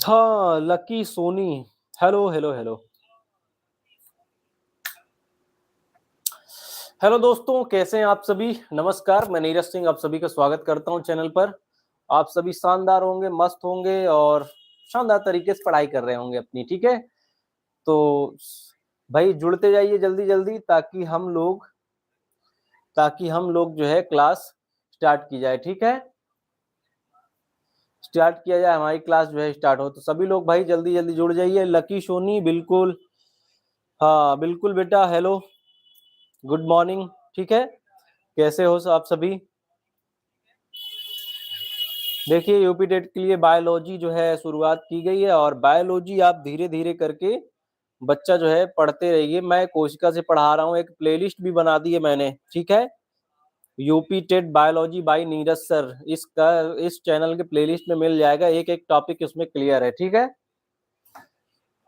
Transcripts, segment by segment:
था Lucky Soni. Hello hello hello hello दोस्तों, कैसे हैं आप सभी। नमस्कार, मैं नीरज सिंह आप सभी का स्वागत करता हूं चैनल पर। आप सभी शानदार होंगे, मस्त होंगे और शानदार तरीके से पढ़ाई कर रहे होंगे अपनी। ठीक है, तो भाई जुड़ते जाइए जल्दी जल्दी ताकि हम लोग जो है क्लास स्टार्ट की जाए। ठीक है, स्टार्ट किया जाए, हमारी क्लास जो है स्टार्ट हो। तो सभी लोग भाई जल्दी जल्दी जुड़ जाइए। लकी सोनी, बिल्कुल, हाँ बिल्कुल बेटा, हेलो, गुड मॉर्निंग। ठीक है, कैसे हो आप सभी। देखिए, यूपी टेट के लिए बायोलॉजी जो है शुरुआत की गई है और बायोलॉजी आप धीरे धीरे करके बच्चा जो है पढ़ते रहिए। मैं कोशिका से पढ़ा रहा हूँ, एक प्लेलिस्ट भी बना दी है मैंने। ठीक है, UP TET biology by Neeraj sir, इसका इस चैनल के प्लेलिस्ट में मिल जाएगा, एक एक टॉपिक इसमें क्लियर है। ठीक है,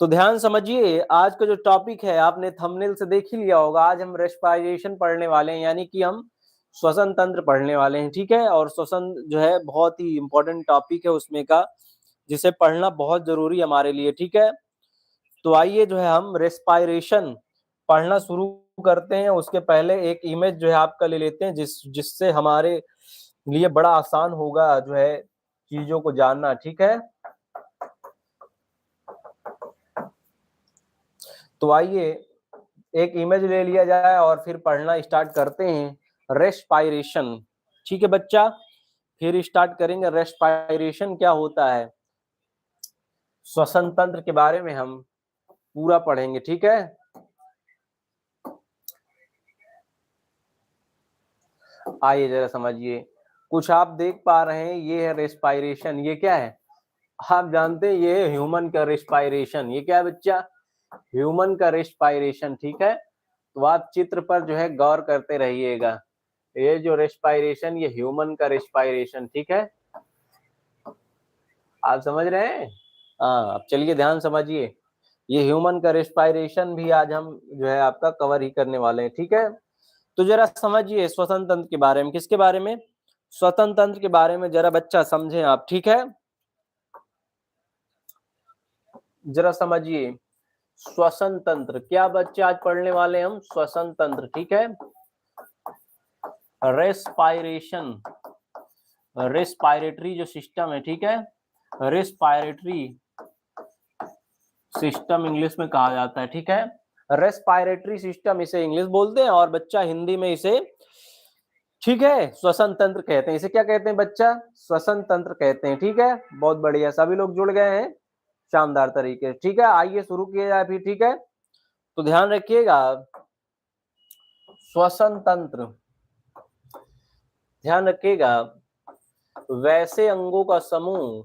तो ध्यान समझिए, आज का जो टॉपिक है आपने थंबनेल से देख ही लिया होगा। आज हम रेस्पिरेशन पढ़ने वाले हैं, यानी कि हम श्वसन तंत्र पढ़ने वाले हैं। ठीक है, और श्वसन जो है बहुत ही इंपॉर्टेंट टॉपिक है उसमें का, जिसे पढ़ना बहुत जरूरी है हमारे लिए। ठीक है, तो आइए जो है हम रेस्पिरेशन पढ़ना शुरू करते हैं। उसके पहले एक इमेज जो है आपका ले लेते हैं, जिससे हमारे लिए बड़ा आसान होगा जो है चीजों को जानना। ठीक है, तो आइए एक इमेज ले लिया जाए और फिर पढ़ना स्टार्ट करते हैं रेस्पिरेशन। ठीक है बच्चा, फिर स्टार्ट करेंगे। रेस्पिरेशन क्या होता है, श्वसन तंत्र के बारे में हम पूरा पढ़ेंगे। ठीक है, आइए जरा समझिए। कुछ आप देख पा रहे हैं, ये है रेस्पिरेशन। ये क्या है आप जानते हैं, ये है ह्यूमन का रेस्पिरेशन। ये क्या है बच्चा, ह्यूमन का रेस्पिरेशन। ठीक है, तो आप चित्र पर जो है गौर करते रहिएगा। ये जो रेस्पिरेशन, ये ह्यूमन का रेस्पिरेशन। ठीक है, आप समझ रहे हैं। हाँ, अब चलिए ध्यान समझिए, ये ह्यूमन का रेस्पिरेशन भी आज हम जो है आपका कवर ही करने वाले हैं। ठीक है, तो जरा समझिए श्वसन तंत्र के बारे में। किसके बारे में, श्वसन तंत्र के बारे में जरा बच्चा समझें आप। ठीक है, जरा समझिए श्वसन तंत्र क्या बच्चे आज पढ़ने वाले हैं हम, श्वसन तंत्र। ठीक है, रेस्पिरेशन, रेस्पिरेटरी जो सिस्टम है। ठीक है, रेस्पिरेटरी सिस्टम इंग्लिश में कहा जाता है। ठीक है, रेस्पिरेटरी सिस्टम इसे इंग्लिश बोलते हैं और बच्चा हिंदी में इसे, ठीक है, श्वसन तंत्र कहते हैं। इसे क्या कहते हैं बच्चा, श्वसन तंत्र कहते हैं। ठीक है, बहुत बढ़िया, सभी लोग जुड़ गए हैं शानदार तरीके। ठीक है, आइए शुरू किया जाए फिर। ठीक है, तो ध्यान रखिएगा, श्वसन तंत्र, ध्यान रखिएगा, वैसे अंगों का समूह,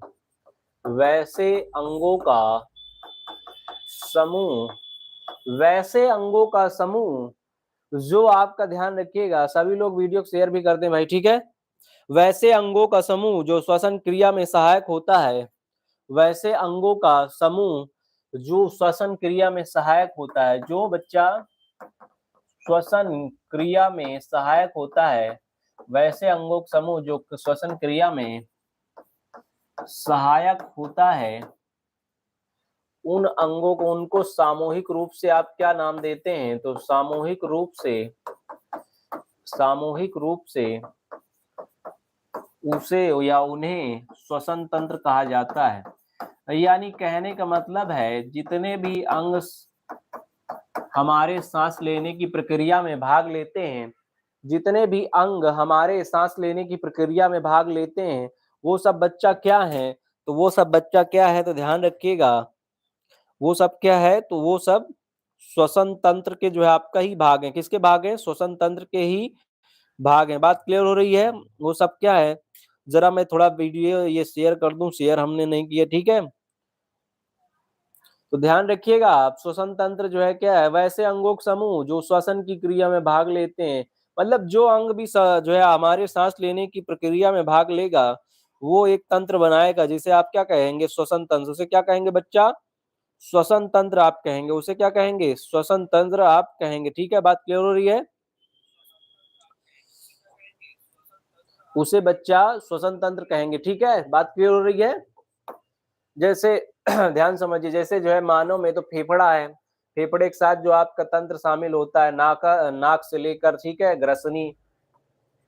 वैसे अंगों का समूह, वैसे अंगों का समूह जो आपका, ध्यान रखिएगा सभी लोग वीडियो को शेयर भी करते हैं भाई। ठीक है, वैसे अंगों का समूह जो श्वसन क्रिया में सहायक होता है, वैसे अंगों का समूह जो श्वसन क्रिया में सहायक होता है, जो बच्चा श्वसन क्रिया में सहायक होता है, वैसे अंगों का समूह जो श्वसन क्रिया में सहायक होता है, उन अंगों को, उनको सामूहिक रूप से आप क्या नाम देते हैं, तो सामूहिक रूप से उसे या उन्हें श्वसन तंत्र कहा जाता है। यानी कहने का मतलब है, जितने भी अंग हमारे सांस लेने की प्रक्रिया में भाग लेते हैं, जितने भी अंग हमारे सांस लेने की प्रक्रिया में भाग लेते हैं, वो सब बच्चा क्या है, तो वो सब बच्चा क्या है, तो ध्यान रखिएगा, वो सब क्या है, तो वो सब श्वसन तंत्र के जो है आपका ही भाग है। किसके भाग है, श्वसन तंत्र के ही भाग है। बात क्लियर हो रही है, वो सब क्या है। जरा मैं थोड़ा वीडियो ये शेयर कर दूं, शेयर हमने नहीं किया। ठीक है, तो ध्यान रखिएगा आप, श्वसन तंत्र जो है क्या है, वैसे अंगों का समूह जो श्वसन की क्रिया में भाग लेते हैं। मतलब जो अंग भी जो है हमारे सांस लेने की प्रक्रिया में भाग लेगा, वो एक तंत्र बनाएगा, जिसे आप क्या कहेंगे, श्वसन तंत्र। उसे क्या कहेंगे बच्चा, श्वसन तंत्र आप कहेंगे। उसे क्या कहेंगे, श्वसन तंत्र आप कहेंगे। ठीक है, बात क्लियर हो रही है, उसे बच्चा श्वसन तंत्र कहेंगे। ठीक है, बात क्लियर हो रही है। जैसे ध्यान समझिए, जैसे जो है मानव में तो फेफड़ा है, फेफड़े के साथ जो आपका तंत्र शामिल होता है, नाक से लेकर, ठीक है, ग्रसनी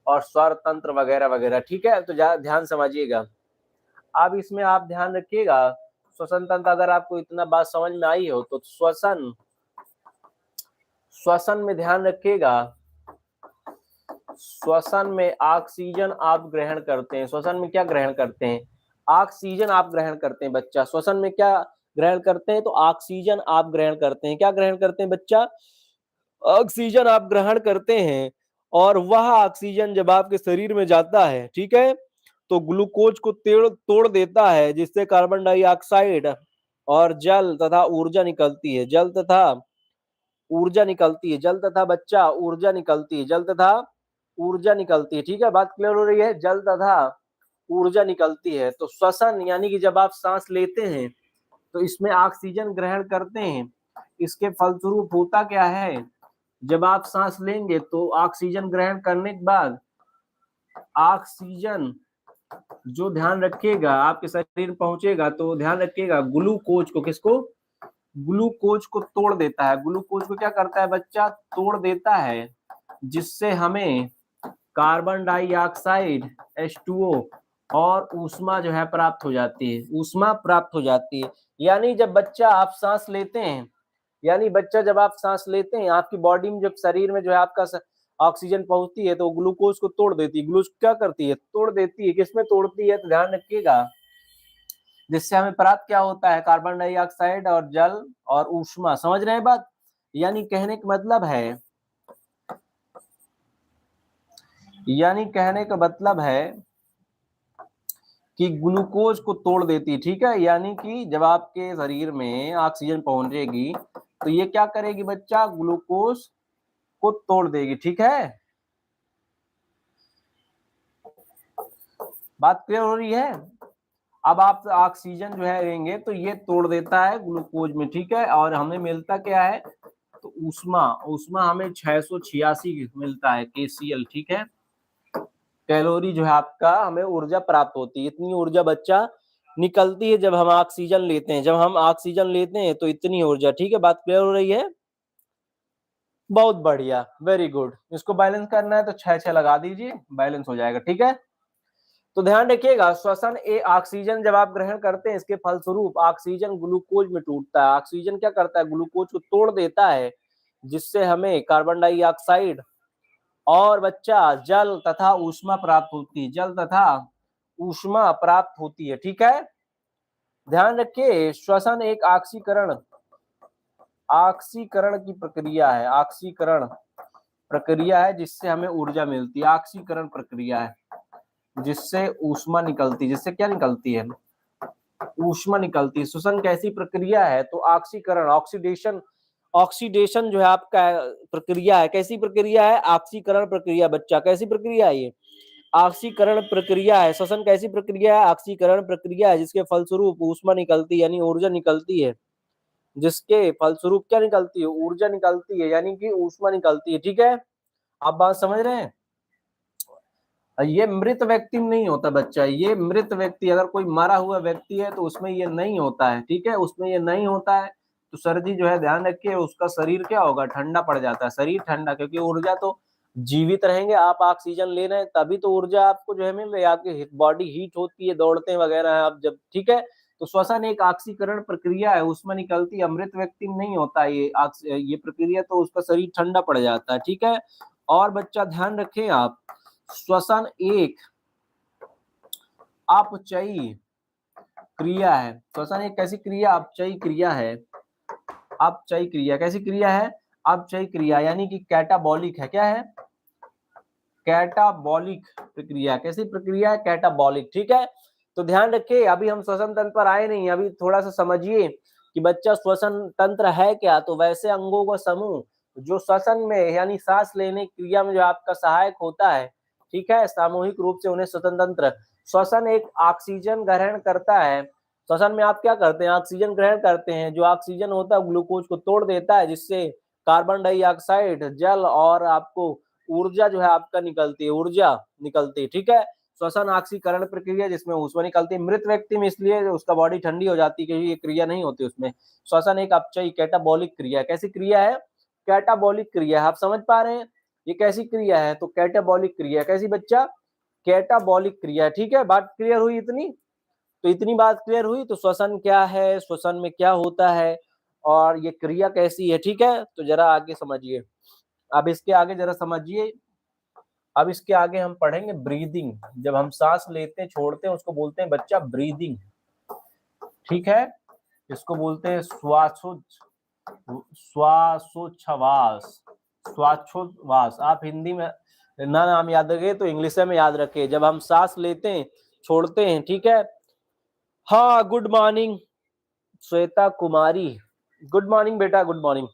और स्वर तंत्र वगैरह वगैरह, ठीक है। तो ध्यान समझिएगा। अब इसमें आप ध्यान रखिएगा, श्वसन तंत्र अगर आपको इतना बात समझ में आई हो तो श्वसन श्वसन में ध्यान रखिएगा, श्वसन में ऑक्सीजन आप ग्रहण करते हैं। श्वसन में क्या ग्रहण करते हैं? ऑक्सीजन आप ग्रहण करते हैं बच्चा। श्वसन में क्या ग्रहण करते हैं? तो ऑक्सीजन आप ग्रहण करते हैं। क्या ग्रहण करते हैं बच्चा? ऑक्सीजन आप ग्रहण करते हैं। और वह ऑक्सीजन जब आपके शरीर में जाता है, ठीक है, तो ग्लूकोज को तोड़ देता है, जिससे कार्बन डाइऑक्साइड और जल तथा ऊर्जा निकलती है। जल तथा ऊर्जा निकलती है। जल तथा बच्चा ऊर्जा निकलती है। जल तथा ऊर्जा निकलती है। ठीक है, बात क्लियर हो रही है? जल तथा ऊर्जा निकलती है। तो श्वसन यानी कि जब आप सांस लेते हैं तो इसमें ऑक्सीजन ग्रहण करते हैं। इसके फलस्वरूप होता क्या है, जब आप सांस लेंगे तो ऑक्सीजन ग्रहण करने के बाद ऑक्सीजन जो ध्यान रखिएगा आपके शरीर में पहुंचेगा तो ध्यान रखिएगा ग्लूकोज को, किसको? ग्लूकोज को तोड़ देता है। ग्लूकोज को क्या करता है बच्चा? तोड़ देता है, जिससे हमें कार्बन डाइऑक्साइड H2O और ऊष्मा जो है प्राप्त हो जाती है। ऊष्मा प्राप्त हो जाती है। यानी जब बच्चा आप सांस लेते हैं, यानी बच्चा जब आप सांस लेते हैं, आपकी बॉडी में जब शरीर में जो है आपका ऑक्सीजन पहुंचती है तो ग्लूकोज को तोड़ देती है। ग्लूकोज क्या करती है? तोड़ देती है। किसमें तोड़ती है? तो ध्यान रखिएगा, जिससे हमें प्राप्त क्या होता है? कार्बन डाइऑक्साइड और जल और ऊष्मा। समझ रहे हैं बात? यानी कहने का मतलब है, कि ग्लूकोज को तोड़ देती है। ठीक है, यानी कि जब आपके शरीर में ऑक्सीजन पहुंचेगी तो ये क्या करेगी बच्चा? ग्लूकोज को तोड़ देगी। ठीक है, बात क्लियर हो रही है? अब आप ऑक्सीजन जो है लेंगे तो ये तोड़ देता है ग्लूकोज में। ठीक है, और हमें मिलता क्या है? तो ऊष्मा। ऊष्मा हमें 686 मिलता है KCl। ठीक है, कैलोरी जो है आपका, हमें ऊर्जा प्राप्त होती है। इतनी ऊर्जा बच्चा निकलती है जब हम ऑक्सीजन लेते हैं। जब हम ऑक्सीजन लेते हैं तो इतनी ऊर्जा। ठीक है, बात क्लियर हो रही है? बहुत बढ़िया, वेरी गुड। इसको बैलेंस करना है तो 6 लगा दीजिए, बैलेंस हो जाएगा। ठीक है, तो ध्यान रखिएगा, श्वसन ए ऑक्सीजन जब आप ग्रहण करते हैं, इसके फलस्वरूप ऑक्सीजन ग्लूकोज में टूटता है। ऑक्सीजन क्या करता है? ग्लूकोज को तोड़ देता है, जिससे हमें कार्बन डाइऑक्साइड और बच्चा जल तथा ऊष्मा प्राप्त होती है। जल तथा ऊष्मा प्राप्त होती है। ठीक है, ध्यान रखिए, श्वसन एक ऑक्सीकरण की प्रक्रिया है। ऑक्सीकरण प्रक्रिया है जिससे हमें ऊर्जा मिलती है। ऑक्सीकरण प्रक्रिया है जिससे ऊष्मा निकलती है। जिससे क्या निकलती है? ऊष्मा निकलती है। श्वसन कैसी प्रक्रिया है? तो ऑक्सीकरण, ऑक्सीडेशन जो है आपका प्रक्रिया है। कैसी प्रक्रिया है? ऑक्सीकरण प्रक्रिया। बच्चा कैसी प्रक्रिया है? ये ऑक्सीकरण प्रक्रिया है। श्वसन कैसी प्रक्रिया है? ऑक्सीकरण प्रक्रिया है, जिसके फलस्वरूप ऊष्मा निकलती है, यानी ऊर्जा निकलती है। जिसके फलस्वरूप क्या निकलती है? ऊर्जा निकलती है, यानी कि ऊष्मा निकलती है। ठीक है, आप बात समझ रहे हैं? ये मृत व्यक्ति में नहीं होता बच्चा। ये मृत व्यक्ति, अगर कोई मरा हुआ व्यक्ति है तो उसमें ये नहीं होता है। ठीक है, उसमें ये नहीं होता है। तो सर जी जो है ध्यान रखिए, उसका शरीर क्या होगा? ठंडा पड़ जाता है। शरीर ठंडा, क्योंकि ऊर्जा तो जीवित रहेंगे। आप ऑक्सीजन ले रहे हैं तभी तो ऊर्जा आपको जो है मिल रही है। आपकी बॉडी हीट होती है, दौड़ते हैं वगैरह है आप जब। ठीक है, तो श्वसन एक ऑक्सीकरण प्रक्रिया है, उसमें निकलती है। अमृत व्यक्ति में नहीं होता ये प्रक्रिया, तो उसका शरीर ठंडा पड़ जाता है। ठीक है, और बच्चा ध्यान रखें आप, श्वसन एक अपचयी क्रिया है। श्वसन एक कैसी क्रिया? अपचयी क्रिया है। अपचयी क्रिया कैसी क्रिया है? अपचयी क्रिया, यानी कि कैटाबॉलिक है। क्या है? कैटाबॉलिक प्रक्रिया। कैसी प्रक्रिया है? कैटाबॉलिक। ठीक है, तो ध्यान रखिए, अभी हम श्वसन तंत्र पर आए नहीं, अभी थोड़ा सा समझिए कि बच्चा श्वसन तंत्र है क्या। तो वैसे अंगों का समूह जो श्वसन में यानी सांस लेने क्रिया में जो आपका सहायक होता है। ठीक है, सामूहिक रूप से उन्हें श्वसन तंत्र। श्वसन एक ऑक्सीजन ग्रहण करता है। श्वसन में आप क्या करते हैं? ऑक्सीजन ग्रहण करते हैं। जो ऑक्सीजन होता है ग्लूकोज को तोड़ देता है, जिससे कार्बन डाइऑक्साइड, जल और आपको ऊर्जा जो है आपका निकलती है। ऊर्जा निकलती है। ठीक है, श्वसन ऑक्सीकरण प्रक्रिया जिसमें ऊष्मा निकलती है। मृत व्यक्ति में इसलिए उसका बॉडी ठंडी हो जाती है क्योंकि ये क्रिया नहीं होती उसमें। श्वसन एक अपचयी कैटाबॉलिक क्रिया है। कैसी क्रिया है? कैटाबॉलिक क्रिया है। आप समझ पा रहे हैं ये कैसी क्रिया है? तो कैटाबॉलिक क्रिया कैसी बच्चा? कैटाबॉलिक क्रिया। ठीक है, बात क्लियर हुई इतनी? तो इतनी बात क्लियर हुई। तो श्वसन क्या है, श्वसन में क्या होता है और ये क्रिया कैसी है, ठीक है? तो जरा आगे समझिए। अब इसके आगे जरा समझिए। अब इसके आगे हम पढ़ेंगे ब्रीदिंग। जब हम सांस लेते हैं छोड़ते हैं उसको बोलते हैं बच्चा ब्रीदिंग, ठीक है? इसको बोलते हैं श्वासोच्छ्वास, श्वासोच्छ्वास। आप हिंदी में ना नाम याद रखे तो इंग्लिश में याद रखे। जब हम सांस लेते हैं छोड़ते हैं, ठीक है? हाँ, गुड मॉर्निंग श्वेता कुमारी, गुड मॉर्निंग बेटा, गुड मॉर्निंग।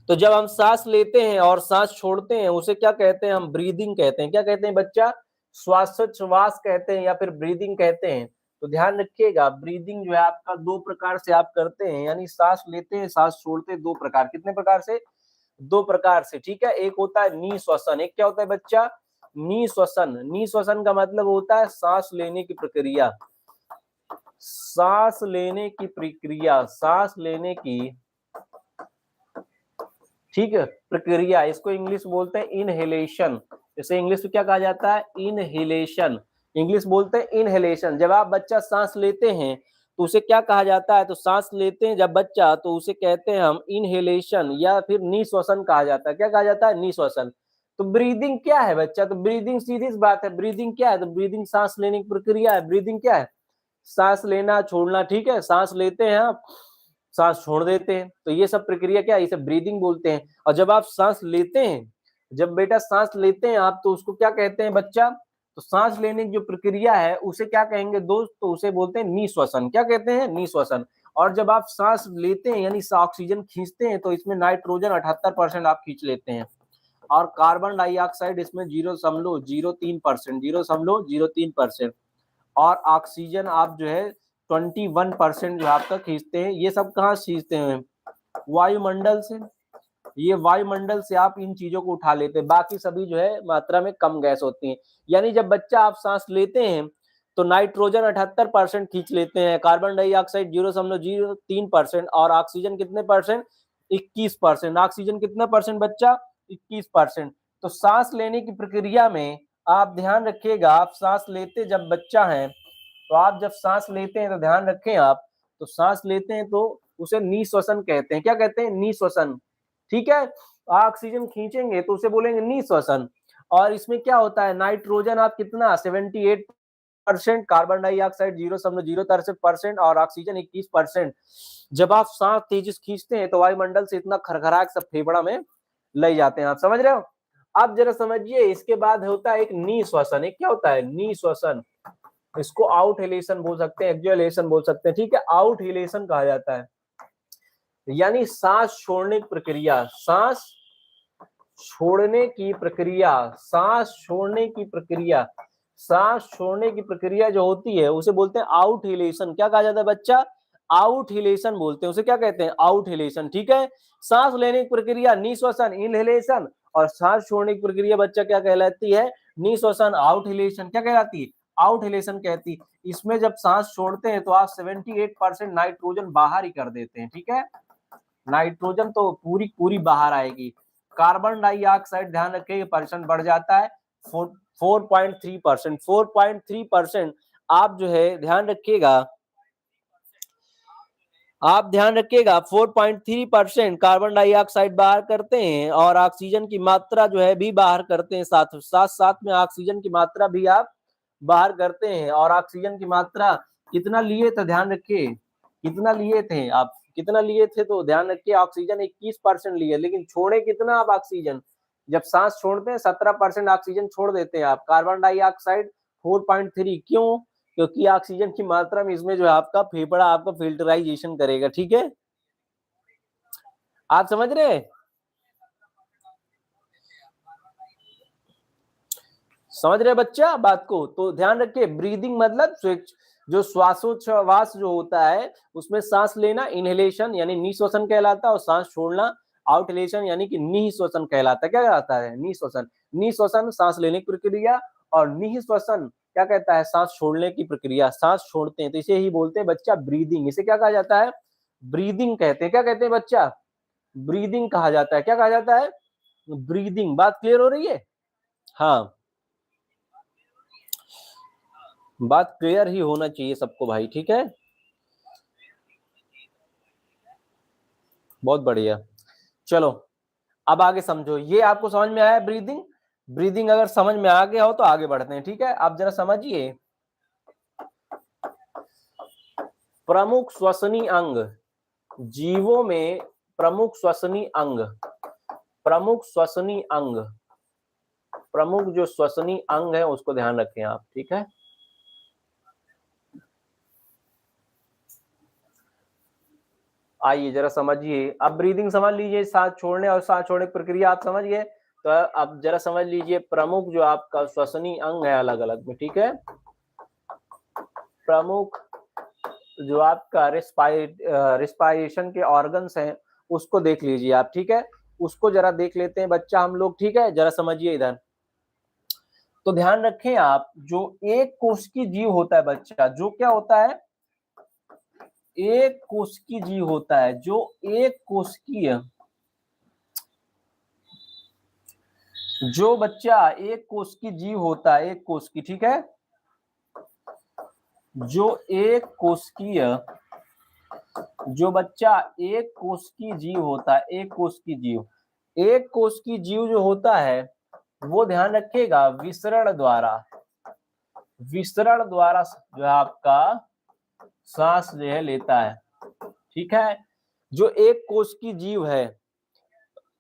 तो जब हम सांस लेते हैं और सांस छोड़ते हैं उसे क्या कहते हैं? हम ब्रीदिंग कहते हैं। क्या कहते हैं बच्चा? श्वासोच्छ्वास कहते हैं या फिर ब्रीदिंग कहते हैं। तो ध्यान रखिएगा, ब्रीदिंग जो है आपका दो प्रकार से आप करते हैं, यानी सांस लेते हैं सांस छोड़ते हैं, दो प्रकार। कितने प्रकार से? दो प्रकार से, ठीक है? एक होता है निश्वसन। एक क्या होता है बच्चा? निश्वसन। निश्वसन का मतलब होता है सांस लेने की प्रक्रिया, सांस लेने की प्रक्रिया, सांस लेने की, ठीक है, प्रक्रिया। इसको इंग्लिश बोलते हैं इनहेलेशन। इसे इंग्लिश में क्या कहा जाता है? इनहेलेशन। इंग्लिश बोलते हैं इनहेलेशन। जब आप बच्चा सांस लेते हैं तो उसे क्या कहा जाता है? तो सांस लेते हैं जब बच्चा तो उसे कहते हैं हम इनहेलेशन या फिर निश्वसन कहा जाता है। क्या कहा जाता है? निश्वसन। तो ब्रीदिंग क्या है बच्चा? तो ब्रीदिंग सीधी सी बात है, ब्रीदिंग क्या है? तो ब्रीदिंग सांस लेने की प्रक्रिया है। ब्रीदिंग क्या है? सांस लेना छोड़ना, ठीक है? सांस लेते हैं आप, सांस छोड़ देते हैं, तो ये सब प्रक्रिया क्या है? इसे ब्रीदिंग बोलते हैं। और जब आप सांस लेते हैं, जब बेटा सांस लेते हैं आप, तो उसको क्या कहते हैं बच्चा? तो सांस लेने की जो प्रक्रिया है उसे क्या कहेंगे दोस्त? तो उसे बोलते हैं निश्वसन। क्या कहते हैं? निश्वसन। और जब आप सांस लेते हैं यानी ऑक्सीजन खींचते हैं तो इसमें नाइट्रोजन 78% आप खींच लेते हैं और कार्बन डाइऑक्साइड इसमें 0.03%, 0.03%, और ऑक्सीजन आप जो है 21% जो आपका खींचते हैं। ये सब कहाँ से खींचते हैं? वायुमंडल से। ये वायुमंडल से आप इन चीजों को उठा लेते हैं, बाकी सभी जो है मात्रा में कम गैस होती है। यानी जब बच्चा आप सांस लेते हैं तो नाइट्रोजन 78% खींच लेते हैं, कार्बन डाइऑक्साइड 0.03% और ऑक्सीजन कितने परसेंट? 21%। ऑक्सीजन कितना परसेंट बच्चा? 21%। तो सांस लेने की प्रक्रिया में आप ध्यान रखिएगा, आप सांस लेते जब बच्चा है तो आप जब सांस लेते हैं तो ध्यान रखें आप, तो सांस लेते हैं तो उसे निश्वसन कहते हैं। क्या कहते हैं? निश्वसन, ठीक है? ऑक्सीजन खींचेंगे तो उसे बोलेंगे निश्वसन। और इसमें क्या होता है? नाइट्रोजन आप कितना? 78%, कार्बन डाइऑक्साइड 0.063% और ऑक्सीजन 21%। जब आप सांस तेजी से खींचते हैं तो वायुमंडल से इतना खरखरा के सब फेफड़ा में ले जाते हैं। आप समझ रहे हो? अब जरा समझिए, इसके बाद होता है एक निश्वसन। एक क्या होता है? निश्वसन। इसको आउट हिलेशन बोल सकते हैं, एक्सहेलेशन बोल सकते हैं, ठीक है? आउट हिलेशन कहा जाता है, यानी सांस छोड़ने की प्रक्रिया, सांस छोड़ने की प्रक्रिया, सांस छोड़ने की प्रक्रिया, सांस छोड़ने की प्रक्रिया जो होती है उसे बोलते हैं आउट हिलेशन। क्या कहा जाता है बच्चा? आउट हिलेशन बोलते हैं उसे। क्या कहते हैं? आउट हिलेशन, ठीक है? सांस लेने की प्रक्रिया निश्वसन, इनहेलेशन, और सांस छोड़ने की प्रक्रिया बच्चा क्या कहलाती है? निश्वसन, आउट हिलेशन। क्या कहलाती है? आउट हिलेशन कहती। इसमें जब सांस छोड़ते हैं तो आप 78% नाइट्रोजन बाहर ही कर देते हैं, ठीक है? नाइट्रोजन तो पूरी पूरी बाहर आएगी। कार्बन डाइऑक्साइड ध्यान रखिए परसेंट बढ़ जाता है 4.3%, 4.3% आप जो है ध्यान रखिएगा, आप ध्यान रखिएगा 4.3% कार्बन डाइऑक्साइड बाहर करते हैं और ऑक्सीजन की मात्रा जो है भी बाहर करते हैं, साथ साथ साथ में ऑक्सीजन की मात्रा भी आप बाहर करते हैं। और ऑक्सीजन की मात्रा कितना लिए थे? ध्यान रखिए कितना लिए थे आप, कितना लिए थे? तो ध्यान रखिए ऑक्सीजन 21% लिए, लेकिन छोड़े कितना आप ऑक्सीजन? जब सांस छोड़ते हैं 17% ऑक्सीजन छोड़ देते हैं आप। कार्बन डाइऑक्साइड 4.3, क्यों? क्योंकि ऑक्सीजन की मात्रा में इसमें जो है आपका फेफड़ा आपका फिल्टराइजेशन करेगा, ठीक है? आप समझ रहे हैं? समझ रहे बच्चा बात को? तो ध्यान रखिए ब्रीदिंग मतलब जो श्वासोच्छ्वास जो होता है उसमें सांस लेना इनहेलेशन यानी निश्वसन कहलाता है, और सांस छोड़ना आउटहेलेशन यानी कि निश्वसन कहलाता है। क्या कहलाता है? निश्वसन। निश्वसन सांस लेने की प्रक्रिया और निःश्वसन क्या कहता है, सांस छोड़ने की प्रक्रिया, सांस छोड़ते हैं तो इसे ही बोलते हैं बच्चा ब्रीदिंग। इसे क्या कहा जाता है, ब्रीदिंग कहते हैं। क्या कहते हैं बच्चा, ब्रीदिंग कहा जाता है। क्या कहा जाता है, ब्रीदिंग। बात क्लियर हो रही है? हाँ, बात क्लियर ही होना चाहिए सबको भाई, ठीक है, बहुत बढ़िया। चलो अब आगे समझो, ये आपको समझ में आया ब्रीदिंग? ब्रीदिंग अगर समझ में आ गया हो तो आगे बढ़ते हैं, ठीक है। आप जरा समझिए, प्रमुख श्वसनी अंग जीवों में, प्रमुख श्वसनी अंग, प्रमुख श्वसनी अंग, प्रमुख जो श्वसनी अंग है उसको ध्यान रखें आप, ठीक है। आइए जरा समझिए, अब ब्रीदिंग समझ लीजिए, सांस छोड़ने और सांस छोड़ने की प्रक्रिया आप समझ गए, तो अब जरा समझ लीजिए प्रमुख जो आपका श्वसनी अंग है अलग अलग में, ठीक है। प्रमुख जो आपका रिस्पायरेशन के ऑर्गन्स हैं उसको देख लीजिए आप, ठीक है, उसको जरा देख लेते हैं बच्चा हम लोग, ठीक है। जरा समझिए इधर, तो ध्यान रखें आप, जो एक कोशिकीय जीव होता है बच्चा, जो क्या होता है, एक कोशिकीय जीव होता है, जो एक कोशिकीय, जो बच्चा एक कोशिकीय जीव होता है, एक कोशिकीय, ठीक है, जो एक कोशिकीय, जो बच्चा एक कोशिकीय जीव होता है, एक कोशिकीय जीव, एक कोशिकीय जीव जो होता है वो ध्यान रखिएगा विसरण द्वारा, विसरण द्वारा जो है आपका सांस जो है लेता है, ठीक है। जो एक कोशिकीय जीव है,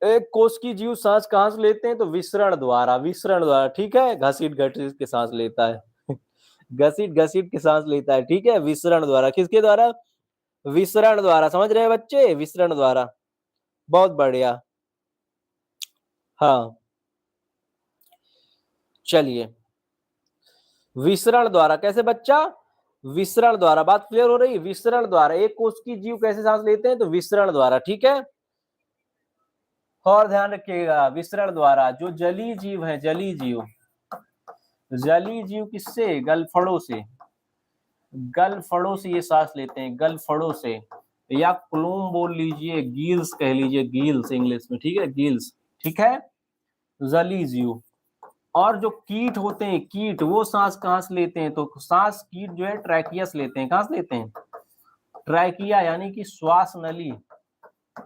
एक कोशिकीय जीव सांस कहां से लेते हैं, तो विसरण द्वारा, विसरण द्वारा, ठीक है, घसीट घसीट के सांस लेता है घसीट घसीट के सांस लेता है, ठीक है, विसरण द्वारा। किसके द्वारा, विसरण द्वारा, समझ रहे हैं बच्चे, विसरण द्वारा, बहुत बढ़िया। हाँ चलिए, विसरण द्वारा कैसे बच्चा, विसरण द्वारा, बात क्लियर हो रही, विसरण द्वारा, एक कोशिकीय जीव कैसे सांस लेते हैं, तो विसरण द्वारा, ठीक है। और ध्यान रखिएगा विसरण द्वारा, जो जलीय जीव है, जलीय जीव, जलीय जीव किससे, गलफड़ों से, गलफड़ों से ये सांस लेते हैं, गलफड़ों से, या क्लूम बोल लीजिए, गील्स कह लीजिए, गील्स इंग्लिश में, ठीक है, गील्स, ठीक है, जलीय जीव। और जो कीट होते हैं, कीट, वो सांस कहां से लेते हैं, तो सांस कीट जो है ट्रैकिया से लेते हैं। कहां से लेते हैं, ट्रैकिया यानी कि श्वास नली,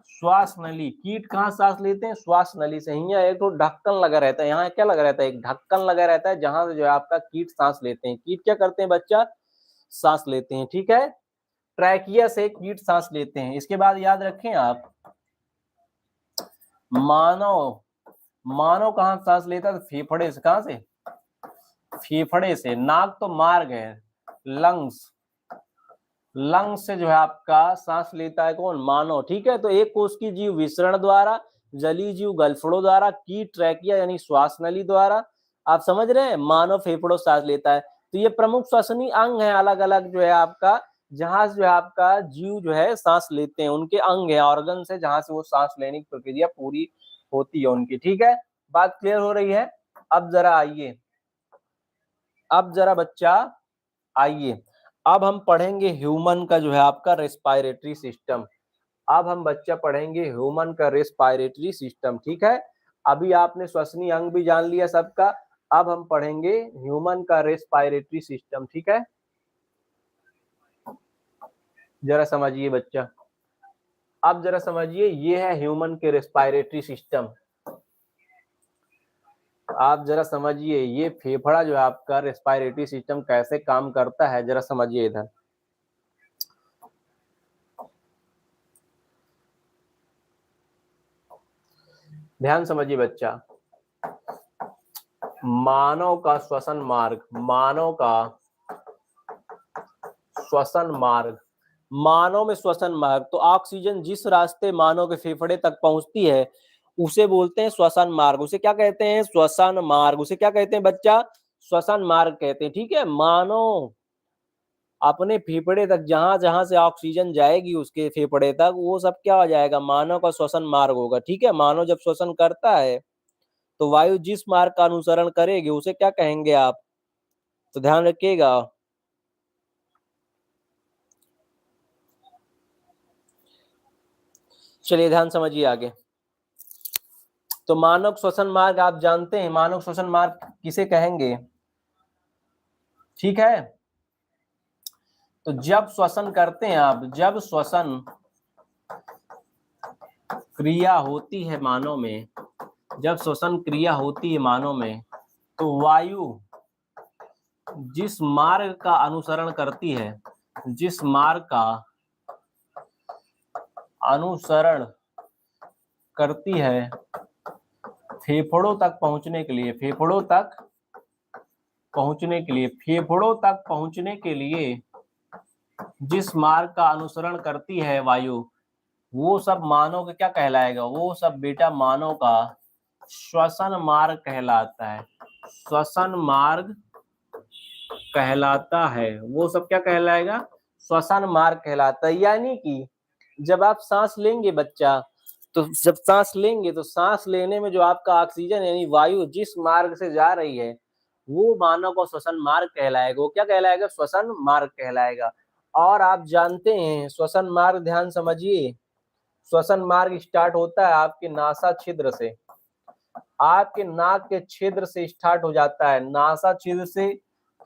श्वास नली। कीट कहाँ सांस लेते हैं, श्वास नली से। यहाँ एक तो ढक्कन लगा रहता है, यहाँ क्या लगा रहता है, एक ढक्कन लगा रहता है, जहां से जो है आपका कीट सांस लेते हैं। कीट क्या करते हैं बच्चा, सांस लेते हैं, ठीक है, ट्रैकिया से कीट सांस लेते हैं। इसके बाद याद रखें आप, मानव, मानव कहाँ सांस लेता है, तो फेफड़े से। कहां से, फेफड़े से। नाक तो मार्ग है, लंग्स, लंग्स से जो है आपका सांस लेता है कौन, मानव, ठीक है। तो एक कोशिकीय जीव विसरण द्वारा, जलीय जीव गलफड़ों द्वारा, कीट ट्रैकिया यानी श्वास नली द्वारा। आप समझ रहे हैं, मानव फेफड़ों से सांस लेता है। तो ये प्रमुख श्वसनी अंग है अलग अलग जो है आपका, जहां से जो है आपका जीव जो है सांस लेते हैं, उनके अंग है, ऑर्गन से, जहां से वो सांस लेने की प्रक्रिया पूरी होती है उनकी, ठीक है। बात क्लियर हो रही है? अब जरा आइए, अब जरा बच्चा आइए, अब हम पढ़ेंगे ह्यूमन का जो है आपका रेस्पायरेटरी सिस्टम। अब हम बच्चा पढ़ेंगे ह्यूमन का रेस्पायरेटरी सिस्टम, ठीक है। अभी आपने श्वसनीय अंग भी जान लिया सबका, अब हम पढ़ेंगे ह्यूमन का रेस्पायरेटरी सिस्टम, ठीक है। जरा समझिए बच्चा, अब जरा समझिए, ये है ह्यूमन के रेस्पायरेटरी सिस्टम। आप जरा समझिए, ये फेफड़ा जो है आपका रेस्पायरेटरी सिस्टम कैसे काम करता है, जरा समझिए इधर। ध्यान समझिए बच्चा, मानव का श्वसन मार्ग, मानव का श्वसन मार्ग, मानव में श्वसन मार्ग, तो ऑक्सीजन जिस रास्ते मानव के फेफड़े तक पहुंचती है उसे बोलते हैं श्वसन मार्ग। उसे क्या कहते हैं, श्वसन मार्ग। उसे क्या कहते हैं बच्चा, श्वसन मार्ग कहते हैं, ठीक है। मानव अपने फेफड़े तक, जहां जहां से ऑक्सीजन जाएगी उसके फेफड़े तक, वो सब क्या हो जाएगा, मानव का श्वसन मार्ग होगा, ठीक है। मानव जब श्वसन करता है तो वायु जिस मार्ग का अनुसरण करेगी उसे क्या कहेंगे आप? तो ध्यान रखिएगा। चलिए ध्यान समझिए आगे। तो मानव श्वसन मार्ग आप जानते हैं, मानव श्वसन मार्ग किसे कहेंगे? ठीक है, तो जब श्वसन करते हैं आप, जब श्वसन क्रिया होती है मानव में, जब श्वसन क्रिया होती है मानव में, तो वायु जिस मार्ग का अनुसरण करती है, जिस मार्ग का अनुसरण करती है फेफड़ों तक पहुंचने के लिए, फेफड़ों तक पहुंचने के लिए, फेफड़ों तक पहुंचने के लिए जिस मार्ग का अनुसरण करती है वायु, वो सब मानव का क्या कहलाएगा? वो सब बेटा मानव का श्वसन मार्ग कहलाता है, श्वसन मार्ग कहलाता है। वो सब क्या कहलाएगा? श्वसन मार्ग कहलाता है। यानी कि जब आप सांस लेंगे बच्चा, तो जब सांस लेंगे तो सांस लेने में जो आपका ऑक्सीजन यानी वायु जिस मार्ग से जा रही है, वो मानव का श्वसन मार्ग कहलाएगा। वो क्या कहलाएगा? श्वसन मार्ग कहलाएगा। और आप जानते हैं श्वसन मार्ग, ध्यान समझिए, श्वसन मार्ग स्टार्ट होता है आपके नासा छिद्र से, आपके नाक के छिद्र से स्टार्ट हो जाता है, नासा छिद्र से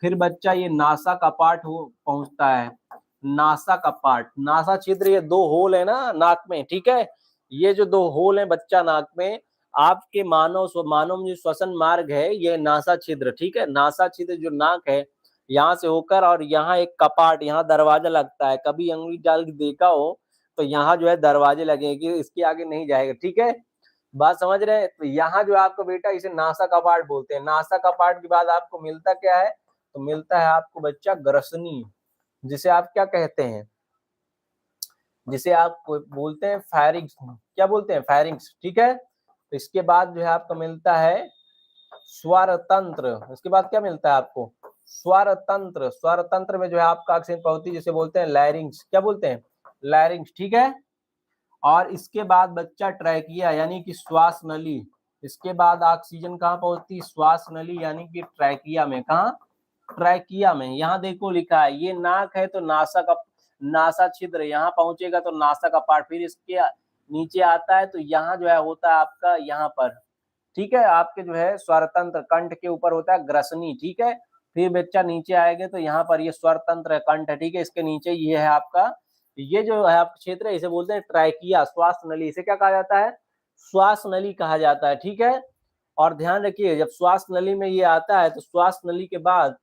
फिर बच्चा ये नासा कपाट हो पहुंचता है, नासा कपाट, नासा छिद्र, ये दो होल है ना नाक में, ठीक है, ये जो दो होल है बच्चा नाक में, आपके मानव में जो श्वसन मार्ग है ये नासा छिद्र, ठीक है, नासा छिद्र जो नाक है यहाँ से होकर, और यहाँ एक कपाट, यहाँ दरवाजा लगता है, कभी अंगुली डाल के देखा हो तो यहाँ जो है दरवाजे लगेंगे, इसके आगे नहीं जाएगा, ठीक है, बात समझ रहे हैं? तो यहाँ जो आपको बेटा इसे नासा कपाट बोलते हैं। नासा कपाट के बाद आपको मिलता क्या है? तो मिलता है आपको बच्चा ग्रसनी, जिसे आप क्या कहते हैं? जिसे आप बोलते हैं फायरिंग्स, क्या बोलते हैं? फायरिंग्स, ठीक है। तो इसके बाद जो है आपको मिलता है स्वर तंत्र, इसके बाद क्या मिलता है आपको? स्वर तंत्र, स्वर तंत्र में जो है आपका ऑक्सीजन पहुंचती है जिसे बोलते हैं लैरिंग्स, क्या बोलते हैं? लैरिंग्स, ठीक है। और इसके बाद बच्चा ट्रैकिया यानी कि श्वास नली, इसके बाद ऑक्सीजन कहाँ पहुंचती? श्वास नली यानी कि ट्रैकिया में, कहाँ? ट्रैकिया में। यहाँ देखो लिखा है, ये नाक है तो नासा का, नासा छिद्र यहाँ पहुंचेगा तो नासा का पार्ट, फिर इसके नीचे आता है तो यहाँ जो है होता है आपका यहाँ पर, ठीक है, आपके जो है स्वरतंत्र कंठ के ऊपर होता है ग्रसनी, ठीक है, फिर बच्चा नीचे आएगा तो यहाँ पर ये स्वरतंत्र है, कंठ है, ठीक है, इसके नीचे ये है आपका, ये जो है आपका क्षेत्र है इसे बोलते हैं ट्रैकिया, श्वास नली, इसे क्या कहा जाता है? श्वास नली कहा जाता है, ठीक है। और ध्यान रखिए जब श्वास नली में ये आता है तो श्वास नली के बाद,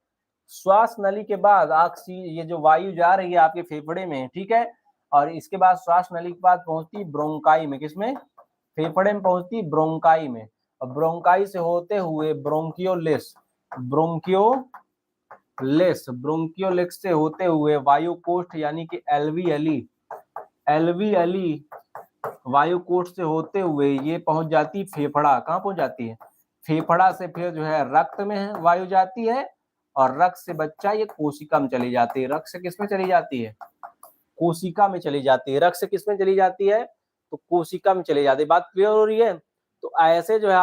श्वास नली के बाद ये जो वायु जा रही है आपके फेफड़े में, ठीक है, और इसके बाद श्वास नली के बाद पहुंचती ब्रोंकाई में, किसमें? फेफड़े में पहुंचती ब्रोंकाई में, और ब्रोंकाई से होते हुए ब्रोंकियोलेस, ब्रोंकियोलेक्स से होते हुए वायु कोष्ठ यानी कि एल्वियली वायु कोष्ठ से होते हुए ये पहुंच जाती फेफड़ा, कहाँ पहुंच जाती है? फेफड़ा से फिर जो है रक्त में वायु जाती है, और रक्त से बच्चा ये कोशिका में चली जाती है। रक्त से किसमें चली जाती है? कोशिका में चली जाती है। रक्त से किसमें चली जाती है? तो कोशिका में चली जाती है। बात क्लियर हो रही है? तो ऐसे जो है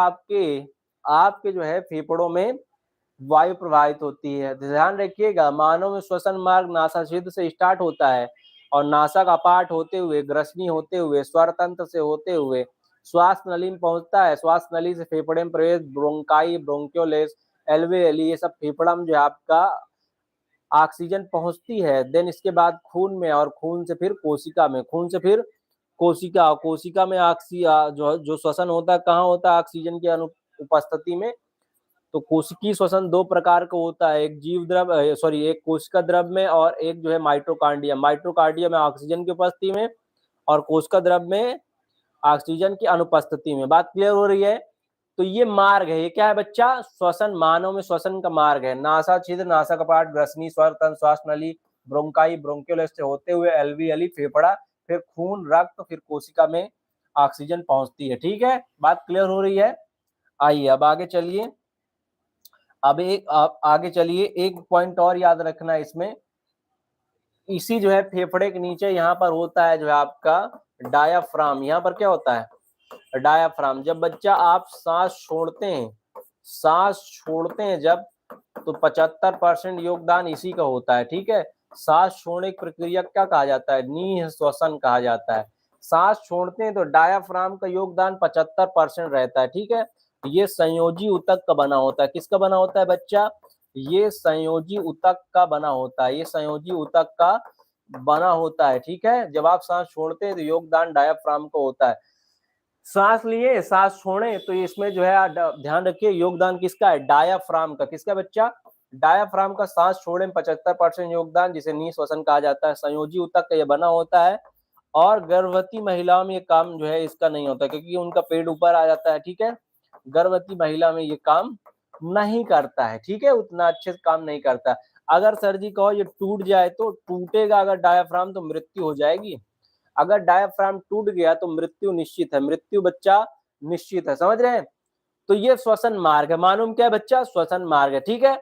आपके जो है फेफड़ों में वायु प्रवाहित होती है। ध्यान रखिएगा, मानव में श्वसन मार्ग नासा छिद्र से स्टार्ट होता है और नासा का पार्ट होते हुए, ग्रसनी होते हुए, स्वर तंत्र से होते हुए श्वास नली में पहुंचता है। श्वास नली से फेफड़े में प्रवेश, ब्रोंकाई, ब्रोंकियोलेस, एल्वेयली, ये सब फेफड़ा में जो है आपका ऑक्सीजन पहुंचती है। देन इसके बाद खून में, और खून से फिर कोशिका में, खून से फिर कोशिका, कोशिका में जो श्वसन होता है कहाँ होता है? ऑक्सीजन की अनुपस्थिति में। तो कोशिकीय श्वसन दो प्रकार का होता है, एक जीव द्रव एक कोशिका द्रव में, और एक जो है माइटोकांड्रियम, माइटोकांड्रियम में ऑक्सीजन की उपस्थिति में, और कोशिका द्रव में ऑक्सीजन की अनुपस्थिति में। बात क्लियर हो रही है? तो ये मार्ग है, ये क्या है बच्चा? श्वसन, मानव में श्वसन का मार्ग है। नासा छिद्र, नासा कपाट, ग्रसनी, स्वर तंत्र, श्वास नली, ब्रोंकाई, ब्रोंकियोलेस से होते हुए एल्वियली, फेफड़ा, फिर खून, रक्त, फिर कोशिका में ऑक्सीजन पहुंचती है, ठीक है, बात क्लियर हो रही है? आइए अब आगे चलिए, आगे चलिए, एक पॉइंट और याद रखना है इसमें, इसी जो है फेफड़े के नीचे यहाँ पर होता है जो है आपका डायाफ्राम, यहाँ पर क्या होता है? डायाफ्राम। जब बच्चा आप सांस छोड़ते हैं जब, तो 75% योगदान इसी का होता है, ठीक है। सांस छोड़ने की प्रक्रिया क्या कहा जाता है? निःश्वसन कहा जाता है। सांस छोड़ते हैं तो डायाफ्राम का योगदान 75% रहता है, ठीक है। ये संयोजी ऊतक का बना होता है। किसका बना होता है बच्चा? ये संयोजी ऊतक का बना होता है, ये संयोजी ऊतक का बना होता है, ठीक है। जब आप सांस छोड़ते हैं तो योगदान डायाफ्राम को होता है। सांस लिए सांस छोड़े तो इसमें जो है ध्यान रखिए योगदान किसका है? डायाफ्राम का। किसका बच्चा? डायाफ्राम का। सांस छोड़े में 75% योगदान, जिसे निःश्वसन कहा जाता है। संयोजी ऊतक का ये बना होता है। और गर्भवती महिलाओं में ये काम जो है इसका नहीं होता, क्योंकि उनका पेट ऊपर आ जाता है, ठीक है। गर्भवती महिला में ये काम नहीं करता है, ठीक है, उतना अच्छे से काम नहीं करता। अगर सर जी कहो ये टूट जाए तो टूटेगा, अगर डायाफ्राम तो मृत्यु हो जाएगी। अगर डायाफ्राम टूट गया तो मृत्यु निश्चित है, मृत्यु बच्चा निश्चित है, समझ रहे हैं। तो ये श्वसन मार्ग है। मालूम क्या है बच्चा? श्वसन मार्ग है, ठीक है।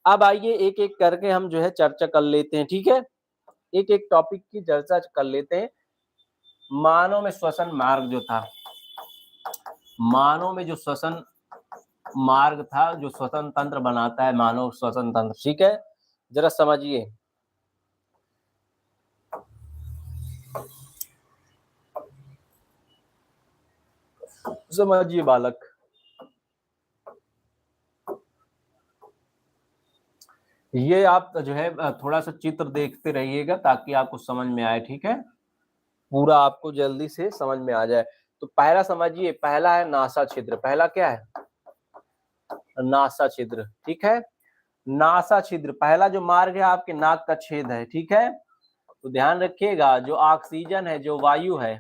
अब आइए एक एक करके हम जो है चर्चा कर लेते हैं, ठीक है। एक एक टॉपिक की चर्चा कर लेते हैं। मानव में श्वसन मार्ग जो था, मानव में जो श्वसन मार्ग था, जो श्वसन तंत्र बनाता है मानव श्वसन तंत्र, ठीक है। जरा समझिए, समझिए बालक। ये आप जो है थोड़ा सा चित्र देखते रहिएगा ताकि आपको समझ में आए, ठीक है। पूरा आपको जल्दी से समझ में आ जाए। तो पहला समझिए, पहला है नासा छिद्र। पहला क्या है? नासा छिद्र, ठीक है। नासा छिद्र पहला जो मार्ग है आपके नाक का छेद है, ठीक है। तो ध्यान रखिएगा, जो ऑक्सीजन है, जो वायु है,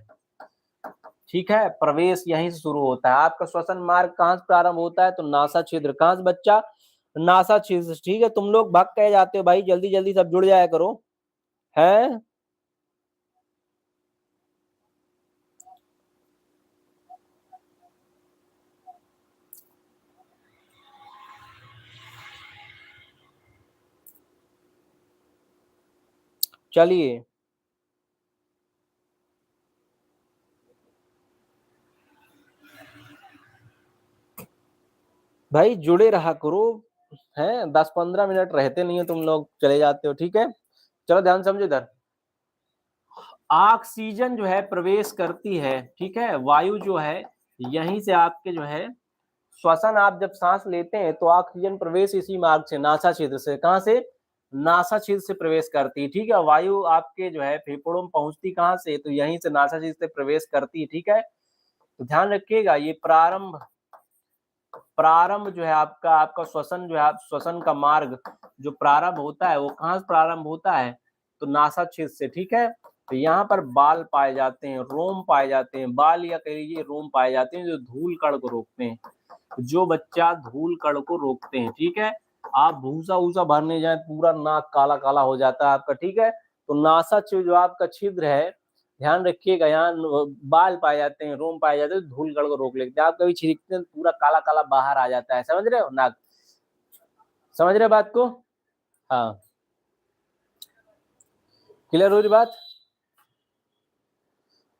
ठीक है, प्रवेश यहीं से शुरू होता है। आपका श्वसन मार्ग कहाँ से प्रारंभ होता है? तो नासा छिद्र। कहाँ से बच्चा? नासा छिद्र, ठीक है। तुम लोग भाग कह जाते हो भाई, जल्दी जल्दी सब जुड़ जाया करो, है। चलिए, भाई जुड़े रहा करो, है। 10-15 मिनट रहते नहीं हो तुम लोग, चले जाते हो, ठीक है। चलो ध्यान समझो इधर। ऑक्सीजन जो है प्रवेश करती है, ठीक है। वायु जो है यहीं से आपके जो है श्वसन, आप जब सांस लेते हैं तो ऑक्सीजन प्रवेश इसी मार्ग से, नासा छिद्र से। कहां से? नासा छिद्र से प्रवेश करती है, ठीक है। वायु आपके जो है फेफड़ों में पहुंचती कहां से? तो यहीं से नासा छिद्र से प्रवेश करती है, ठीक है। तो ध्यान रखिएगा, ये प्रारंभ प्रारंभ जो है आपका आपका श्वसन जो है, श्वसन का मार्ग जो प्रारंभ होता है वो कहाँ से प्रारंभ होता है? तो नासा छिद्र से, ठीक है। तो यहाँ पर बाल पाए जाते हैं, रोम पाए जाते हैं, बाल या कह लीजिए रोम पाए जाते हैं, जो धूल कण को रोकते हैं, जो बच्चा धूल कण को रोकते हैं, ठीक है। आप भूसा ऊसा भरने जाए पूरा नाक काला काला हो जाता है आपका, ठीक है। तो नासा जो आपका छिद्र है, ध्यान रखिएगा, यहाँ बाल पाए जाते हैं, रोम पाए जाते हैं, धूल कण को रोक लेते हैं। आप कभी छिड़कते हैं पूरा काला काला बाहर आ जाता है, समझ रहे हो नाक? समझ रहे बात को? हाँ, क्लियर हो रही बात?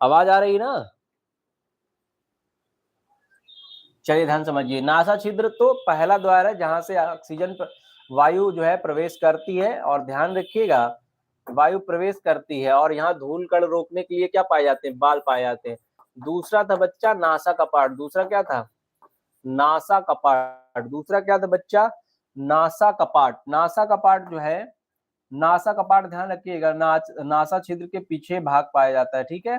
आवाज आ रही ना? चलिए ध्यान समझिए, नासा छिद्र तो पहला द्वार है जहां से ऑक्सीजन वायु जो है प्रवेश करती है। और ध्यान रखिएगा, वायु प्रवेश करती है और यहाँ धूल कण रोकने के लिए क्या पाए जाते हैं? बाल पाए जाते हैं। दूसरा था बच्चा नासा कपाट। दूसरा क्या था? नासा कपाट। दूसरा क्या था बच्चा? नासा कपाट। नासा कपाट जो है, नासा कपाट ध्यान रखिएगा, नासा छिद्र के पीछे भाग पाया जाता है, ठीक है।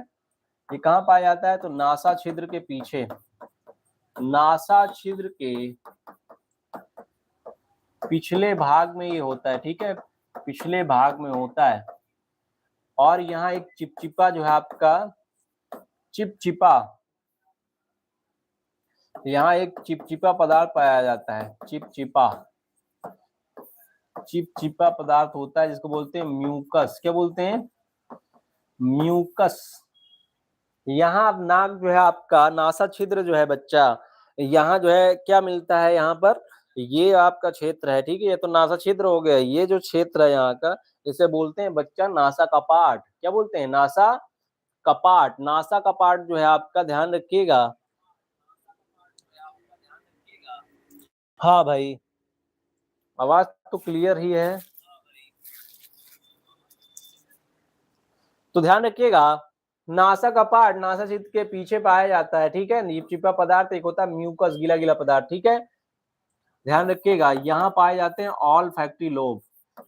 ये कहाँ पाया जाता है? तो नासा छिद्र के पीछे, नासा छिद्र के पिछले भाग में ये होता है, ठीक है, पिछले भाग में होता है। और यहाँ एक चिपचिपा जो है आपका, चिपचिपा, यहाँ एक चिपचिपा पदार्थ पाया जाता है। चिपचिपा, चिपचिपा पदार्थ होता है जिसको बोलते हैं म्यूकस। क्या बोलते हैं? म्यूकस। यहाँ नाक जो है आपका, नासा छिद्र जो है बच्चा, यहाँ जो है क्या मिलता है? यहाँ पर ये आपका क्षेत्र है, ठीक है। ये तो नासा छिद्र हो गया। ये जो क्षेत्र है यहाँ का, इसे बोलते हैं बच्चा नासा कपाट। क्या बोलते हैं? नासा कपाट, नासा कपाट जो है आपका, ध्यान रखिएगा। हाँ भाई, आवाज तो क्लियर ही है। तो ध्यान रखिएगा, नासा कपाट नासा छिद्र के पीछे पाया जाता है, ठीक है। चिपचिपा पदार्थ एक होता है म्यूकस, गीला गीला पदार्थ, ठीक है। ध्यान रखिएगा, यहाँ पाए जाते हैं ऑल फैक्ट्री लोब,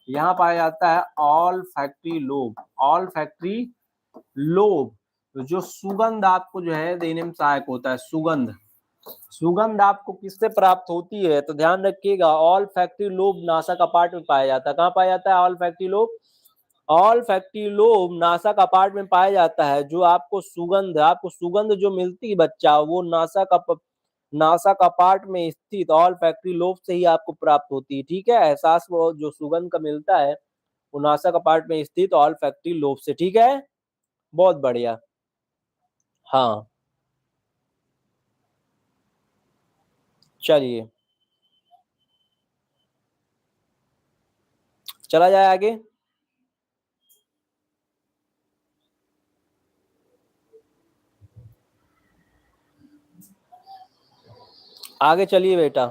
यहाँ पाया जाता है all factory lobe, all factory lobe, जो सुगंध आपको जो है देने में सहायक होता है। सुगंध, सुगंध आपको किससे प्राप्त होती है? तो ध्यान रखिएगा, ऑल फैक्ट्री लोब नासा कपाट में पाया जाता है। कहाँ पाया जाता है all factory lobe? All factory lobe NASA कपाट में पाया जाता है। जो आपको सुगंध जो मिलती है बच्चा, वो नासा कपाट में स्थित ऑल फैक्ट्री लोब से ही आपको प्राप्त होती है, ठीक है। एहसास वो जो सुगंध का मिलता है वो नासा कपाट में स्थित ऑल फैक्ट्री लोब से, ठीक है। बहुत बढ़िया। हाँ, चलिए चला जाए आगे। आगे चलिए बेटा,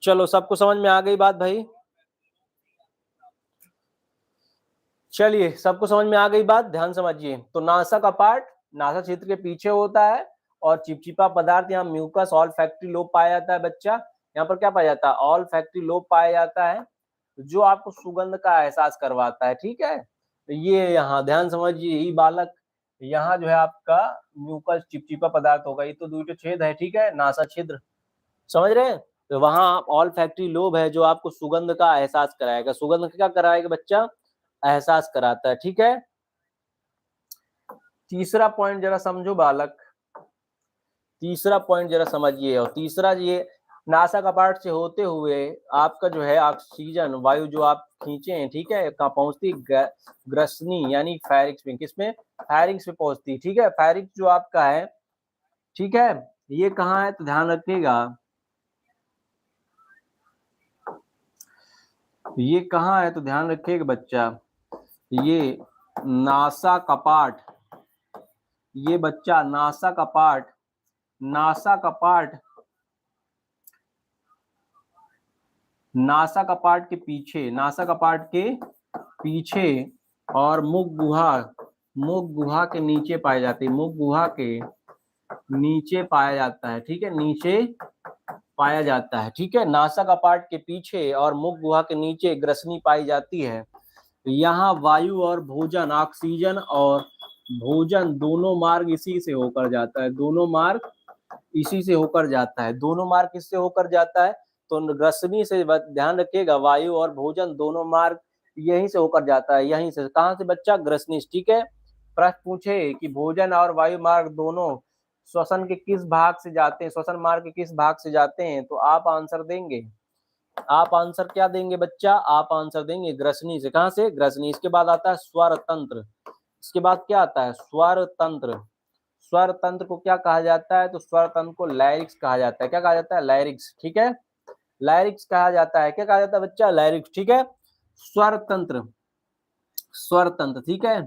चलो सबको समझ में आ गई बात भाई? चलिए सबको समझ में आ गई बात, ध्यान समझिए। तो नासा कपाट नासा क्षेत्र के पीछे होता है, और चिपचिपा पदार्थ यहाँ म्यूकस ऑल फैक्ट्री लोब पाया जाता है बच्चा। यहाँ पर क्या पाया जाता है? ऑल फैक्ट्री लोब पाया जाता है, जो आपको सुगंध का एहसास करवाता है, ठीक है। तो ये यहाँ ध्यान समझिए, ही बालक, यहाँ जो है आपका म्यूकस चिपचिपा पदार्थ होगा। ये तो दुईटा छेद है, ठीक है, नासा छिद्र, समझ रहे हैं। तो वहां ऑल फैक्ट्री लोब है जो आपको सुगंध का एहसास कराएगा। सुगंध क्या कराएगा बच्चा? एहसास कराता है, ठीक है। तीसरा पॉइंट जरा समझो बालक, तीसरा पॉइंट जरा समझिए। और तीसरा ये, नासा कपाट से होते हुए आपका जो है ऑक्सीजन वायु जो आप खींचे हैं, ठीक है, कहाँ पहुंचती? ग्रसनी यानी फेरिक्स में। किसमें? फेरिक्स में पहुंचती, ठीक है। फेरिक्स जो आपका है, ठीक है, ये कहाँ है? तो ध्यान रखिएगा, ये कहाँ है? तो ध्यान रखिएगा बच्चा, ये नासा कपाट, ये बच्चा नासा कपाट, नासा कपाट, नासा कपाट के पीछे, नासा कपाट के पीछे और मुख गुहा के नीचे पाए जाते हैं। मुख गुहा के नीचे पाया जाता है, ठीक है, नीचे पाया जाता है, ठीक है। नासा कपाट के पीछे और मुख गुहा के नीचे ग्रसनी पाई जाती है। यहाँ वायु और भोजन, ऑक्सीजन और भोजन दोनों मार्ग इसी से होकर जाता है, दोनों मार्ग इसी से होकर जाता है। दोनों मार्ग किससे होकर जाता है? तो ग्रसनी से, ध्यान रखिएगा, वायु और भोजन दोनों मार्ग यहीं से होकर जाता है, यहीं से। कहाँ से बच्चा? ग्रसनी, ठीक है। प्रश्न पूछे कि भोजन और वायु मार्ग दोनों श्वसन के किस भाग से जाते हैं, श्वसन मार्ग के किस भाग से जाते हैं, तो आप आंसर देंगे, आप आंसर क्या देंगे बच्चा? आप आंसर देंगे ग्रसनी से। कहां से? ग्रसनी। इसके बाद आता है स्वर तंत्र, इसके बाद क्या आता है? स्वर तंत्र। स्वर तंत्र को क्या कहा जाता है? तो स्वर तंत्र को लैरिक्स कहा जाता है। क्या कहा जाता है? लैरिक्स, ठीक है, लैरिक्स कहा जाता है। क्या कहा जाता है बच्चा? लैरिक्स, ठीक है। स्वर तंत्र, स्वर तंत्र, ठीक है।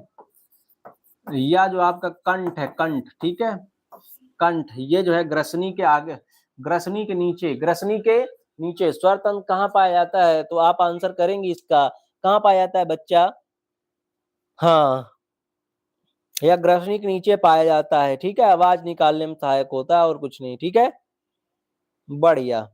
या जो आपका कंठ है, कंठ, ठीक है, कंठ, ये जो है ग्रसनी के आगे, ग्रसनी के नीचे, ग्रसनी के नीचे स्वर तंत्र कहाँ पाया जाता है? तो आप आंसर करेंगे इसका, कहाँ पाया जाता है बच्चा? हाँ, या ग्रसनी के नीचे पाया जाता है, ठीक है। आवाज निकालने में सहायक होता है और कुछ नहीं, ठीक है। बढ़िया,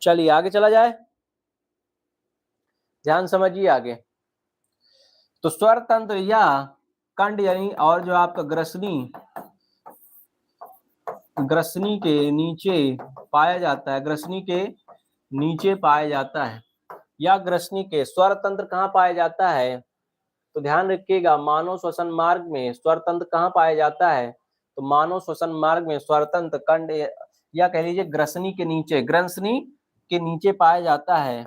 चलिए आगे चला जाए, ध्यान समझिए आगे। तो स्वर तंत्र या कंठ यानी, और जो आपका ग्रसनी, ग्रसनी के नीचे पाया जाता है, ग्रसनी के नीचे पाया जाता है, या ग्रसनी के स्वर तंत्र कहाँ पाया जाता है? तो ध्यान रखिएगा, मानव श्वसन मार्ग में स्वर तंत्र कहाँ पाया जाता है? तो मानव श्वसन मार्ग में स्वर तंत्र कंठ, या कह लीजिए ग्रसनी के नीचे, ग्रसनी के नीचे पाया जाता है।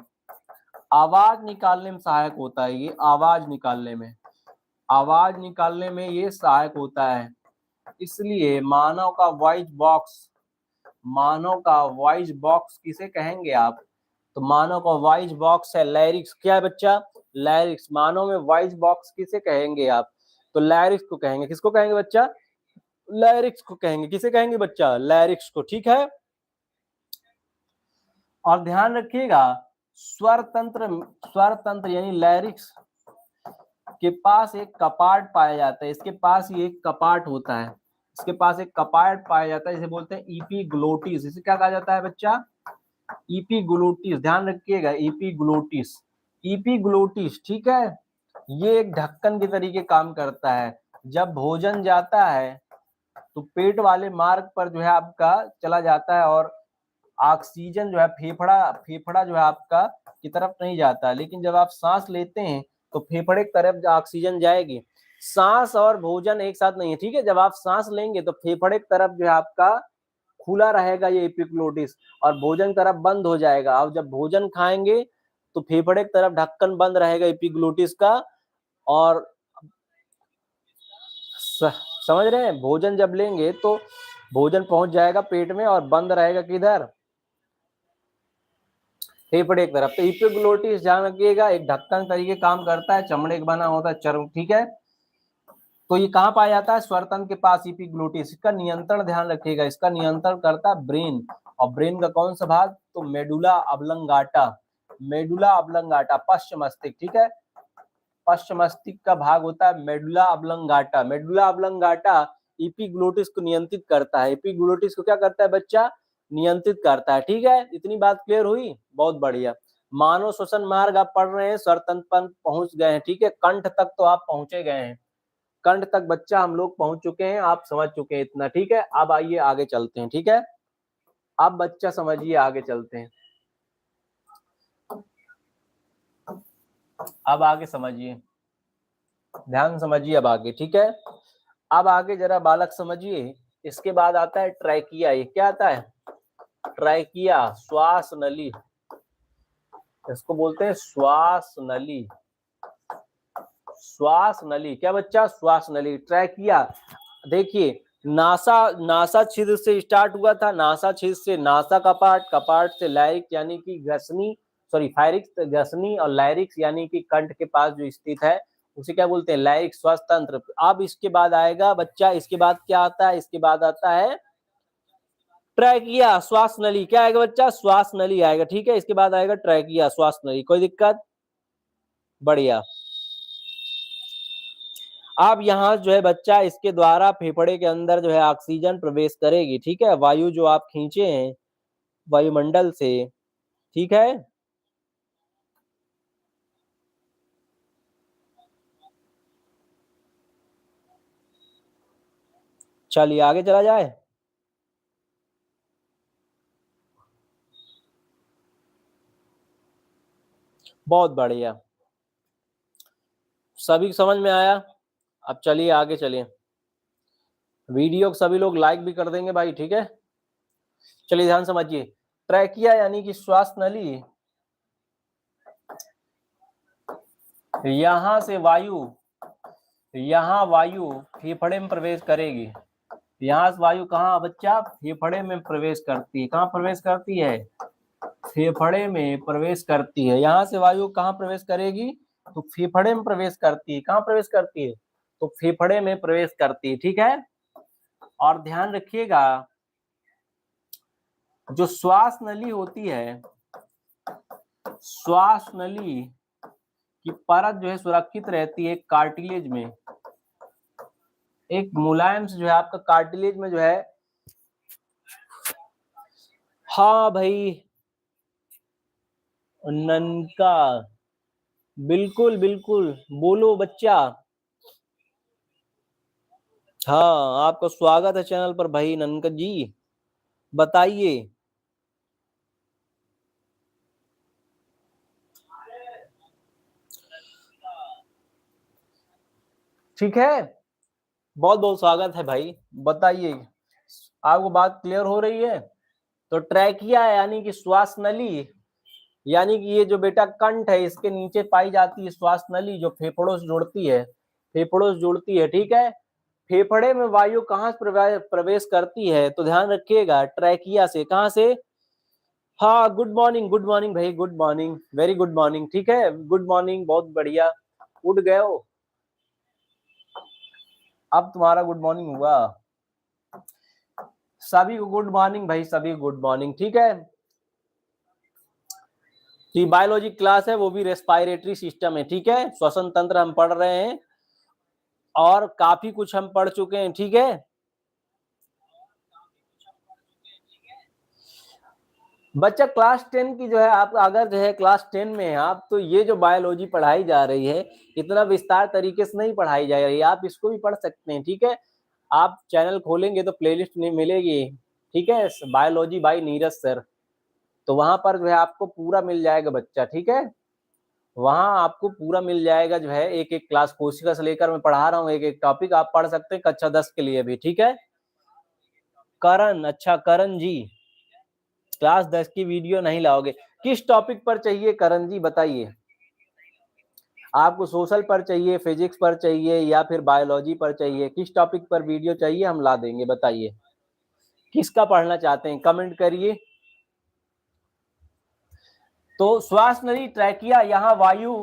आवाज निकालने में सहायक होता है ये, आवाज निकालने में, आवाज निकालने में ये सहायक होता है। इसलिए मानव का वॉइस बॉक्स, मानव का वॉइस बॉक्स किसे कहेंगे आप? तो मानव का वॉइस बॉक्स है लैरिक्स। क्या है बच्चा? लैरिक्स। मानव में वॉइस बॉक्स किसे कहेंगे आप? तो लैरिक्स को कहेंगे। किसको कहेंगे बच्चा? लैरिक्स को कहेंगे। किसे कहेंगे बच्चा? लैरिक्स को। ठीक है, और ध्यान रखिएगा स्वर तंत्र यानी लैरिक्स के पास एक कपाट पाया जाता है। इसके पास ये एक कपाट होता है, इसके पास एक कपाट पाया जाता है, इसे बोलते हैं इपीग्लोटिस। इसे क्या कहा जाता है बच्चा? इपीग्लोटिस। ध्यान रखिएगा, इपीग्लोटिस, इपीग्लोटिस। ठीक है, ये एक ढक्कन के तरीके काम करता है। जब भोजन जाता है तो पेट वाले मार्ग पर जो है आपका चला जाता है और ऑक्सीजन जो है फेफड़ा जो है आपका की तरफ नहीं जाता, लेकिन जब आप सांस लेते हैं तो फेफड़े की तरफ ऑक्सीजन जाएगी। सांस और भोजन एक साथ नहीं है, ठीक है। जब आप सांस लेंगे तो फेफड़े की तरफ जो है आपका खुला रहेगा ये एपिग्लोटिस, और भोजन की तरफ बंद हो जाएगा। और जब भोजन खाएंगे तो फेफड़े की तरफ ढक्कन बंद रहेगा एपिग्लोटिस का, और समझ रहे हैं? भोजन जब लेंगे तो भोजन पहुंच जाएगा पेट में और बंद रहेगा किधर? फेफड़े की तरफ। तो एपिग्लोटिस ध्यान रखिएगा एक ढक्कन तरीके काम करता है, चमड़े का बना होता है, चर्म। ठीक है, तो ये कहाँ पाया जाता है? स्वरतंत्र के पास एपिग्लोटिस। इसका नियंत्रण ध्यान रखिएगा, इसका नियंत्रण करता है ब्रेन। और ब्रेन का कौन सा भाग? तो मेडुला ऑब्लंगाटा, मेडुला ऑब्लंगाटा, पश्च मस्तिष्क। ठीक है, पश्च मस्तिष्क का भाग होता है medulla oblongata. Medulla oblongata epiglottis को नियंत्रित करता है। एपिग्लोटिस को क्या करता है बच्चा? नियंत्रित करता है। ठीक है, इतनी बात क्लियर हुई? बहुत बढ़िया। मानव श्वसन मार्ग आप पढ़ रहे हैं, स्वरतंत्र पर पहुंच गए हैं। ठीक है, कंठ तक तो आप पहुंचे गए हैं, कंठ तक बच्चा हम लोग पहुंच चुके हैं, आप समझ चुके हैं इतना। ठीक है, अब आइए आगे चलते हैं। ठीक है, अब बच्चा समझिए, आगे चलते हैं। अब आगे समझिए, ध्यान समझिए अब आगे। ठीक है, अब आगे जरा बालक समझिए। इसके बाद आता है ट्रैकिया। ये क्या आता है? ट्रैकिया, श्वास नली, इसको बोलते हैं श्वास नली। श्वास नली क्या बच्चा? श्वास नली, ट्रैकिया। देखिए नासा छिद्र से स्टार्ट हुआ था, नासा छिद्र से नासा कपाट, कपाट से लैरिक्स यानी कि ग्रसनी, सॉरी फायरिक्स ग्रसनी, और लैरिक्स यानी कि कंठ के पास जो स्थित है उसे क्या बोलते हैं? लैरिक्स, श्वास तंत्र। अब इसके बाद आएगा बच्चा, इसके बाद क्या आता है? इसके बाद आता है ट्रैकिया, श्वास नली। क्या आएगा बच्चा? श्वास नली आएगा। ठीक है, इसके बाद आएगा ट्रैकिया, श्वास नली। कोई दिक्कत? बढ़िया। अब यहाँ जो है बच्चा, इसके द्वारा फेफड़े के अंदर जो है ऑक्सीजन प्रवेश करेगी। ठीक है, वायु जो आप खींचे हैं वायुमंडल से। ठीक है, चलिए आगे चला जाए। बहुत बढ़िया, सभी समझ में आया? अब चलिए आगे चलिए। वीडियो को सभी लोग लाइक भी कर देंगे भाई। ठीक है, चलिए ध्यान समझिए। ट्रैकिया यानी कि श्वास नली, यहां से वायु, यहाँ वायु फेफड़े में प्रवेश करेगी। यहाँ से वायु कहाँ बच्चा? फेफड़े में प्रवेश करती है। कहाँ प्रवेश करती है? फेफड़े में प्रवेश करती है। यहाँ से वायु कहाँ प्रवेश करेगी? तो फेफड़े में प्रवेश करती है। कहाँ प्रवेश करती है? तो फेफड़े में प्रवेश करती है। ठीक है, और ध्यान रखिएगा जो श्वास नली होती है, श्वास नली की परत जो है सुरक्षित रहती है कार्टिलेज में। एक मुलायम से जो है आपका कार्टिलेज में जो है, हाँ भाई ननका, बिल्कुल बिल्कुल, बोलो बच्चा। हाँ, आपका स्वागत है चैनल पर भाई ननका जी, बताइए। ठीक है, बहुत बहुत स्वागत है भाई, बताइए। आपको बात क्लियर हो रही है? तो ट्रैकिया यानी कि श्वास नली, यानी कि ये जो बेटा कंठ है इसके नीचे पाई जाती है श्वास नली, जो फेफड़ों से जुड़ती है, फेफड़ों से जुड़ती है। ठीक है, फेफड़े में वायु कहाँ से प्रवेश करती है? तो ध्यान रखिएगा ट्रैकिया से। कहाँ से? हाँ, गुड मॉर्निंग भाई, good morning, very good morning, ठीक है, गुड मॉर्निंग, बहुत बढ़िया। उठ गए हो? अब तुम्हारा गुड मॉर्निंग हुआ। सभी को गुड मॉर्निंग भाई, सभी को गुड मॉर्निंग, ठीक है। तो बायोलॉजी क्लास है, वो भी रेस्पिरेटरी सिस्टम है, ठीक है, श्वसन तंत्र हम पढ़ रहे हैं और काफी कुछ हम पढ़ चुके हैं, ठीक है। बच्चा क्लास 10 की जो है, आप अगर जो है क्लास 10 में है आप, तो ये जो बायोलॉजी पढ़ाई जा रही है इतना विस्तार तरीके से नहीं पढ़ाई जा रही है, आप इसको भी पढ़ सकते हैं, ठीक है। आप चैनल खोलेंगे तो प्लेलिस्ट नहीं मिलेगी, ठीक है, बायोलॉजी बाय नीरज सर। तो वहां पर जो है आपको पूरा मिल जाएगा बच्चा, ठीक है। वहां आपको पूरा मिल जाएगा जो है, एक एक क्लास कोशिका से लेकर मैं पढ़ा रहा हूँ, एक एक टॉपिक आप पढ़ सकते हैं कक्षा 10 के लिए भी, ठीक है। करण, अच्छा करण जी, क्लास 10 की वीडियो नहीं लाओगे, किस टॉपिक पर चाहिए करण जी बताइए। आपको सोशल पर चाहिए, फिजिक्स पर चाहिए, या फिर बायोलॉजी पर चाहिए, किस टॉपिक पर वीडियो चाहिए, हम ला देंगे, बताइए किसका पढ़ना चाहते हैं, कमेंट करिए। तो श्वास नली ट्रैकिया, यहाँ वायु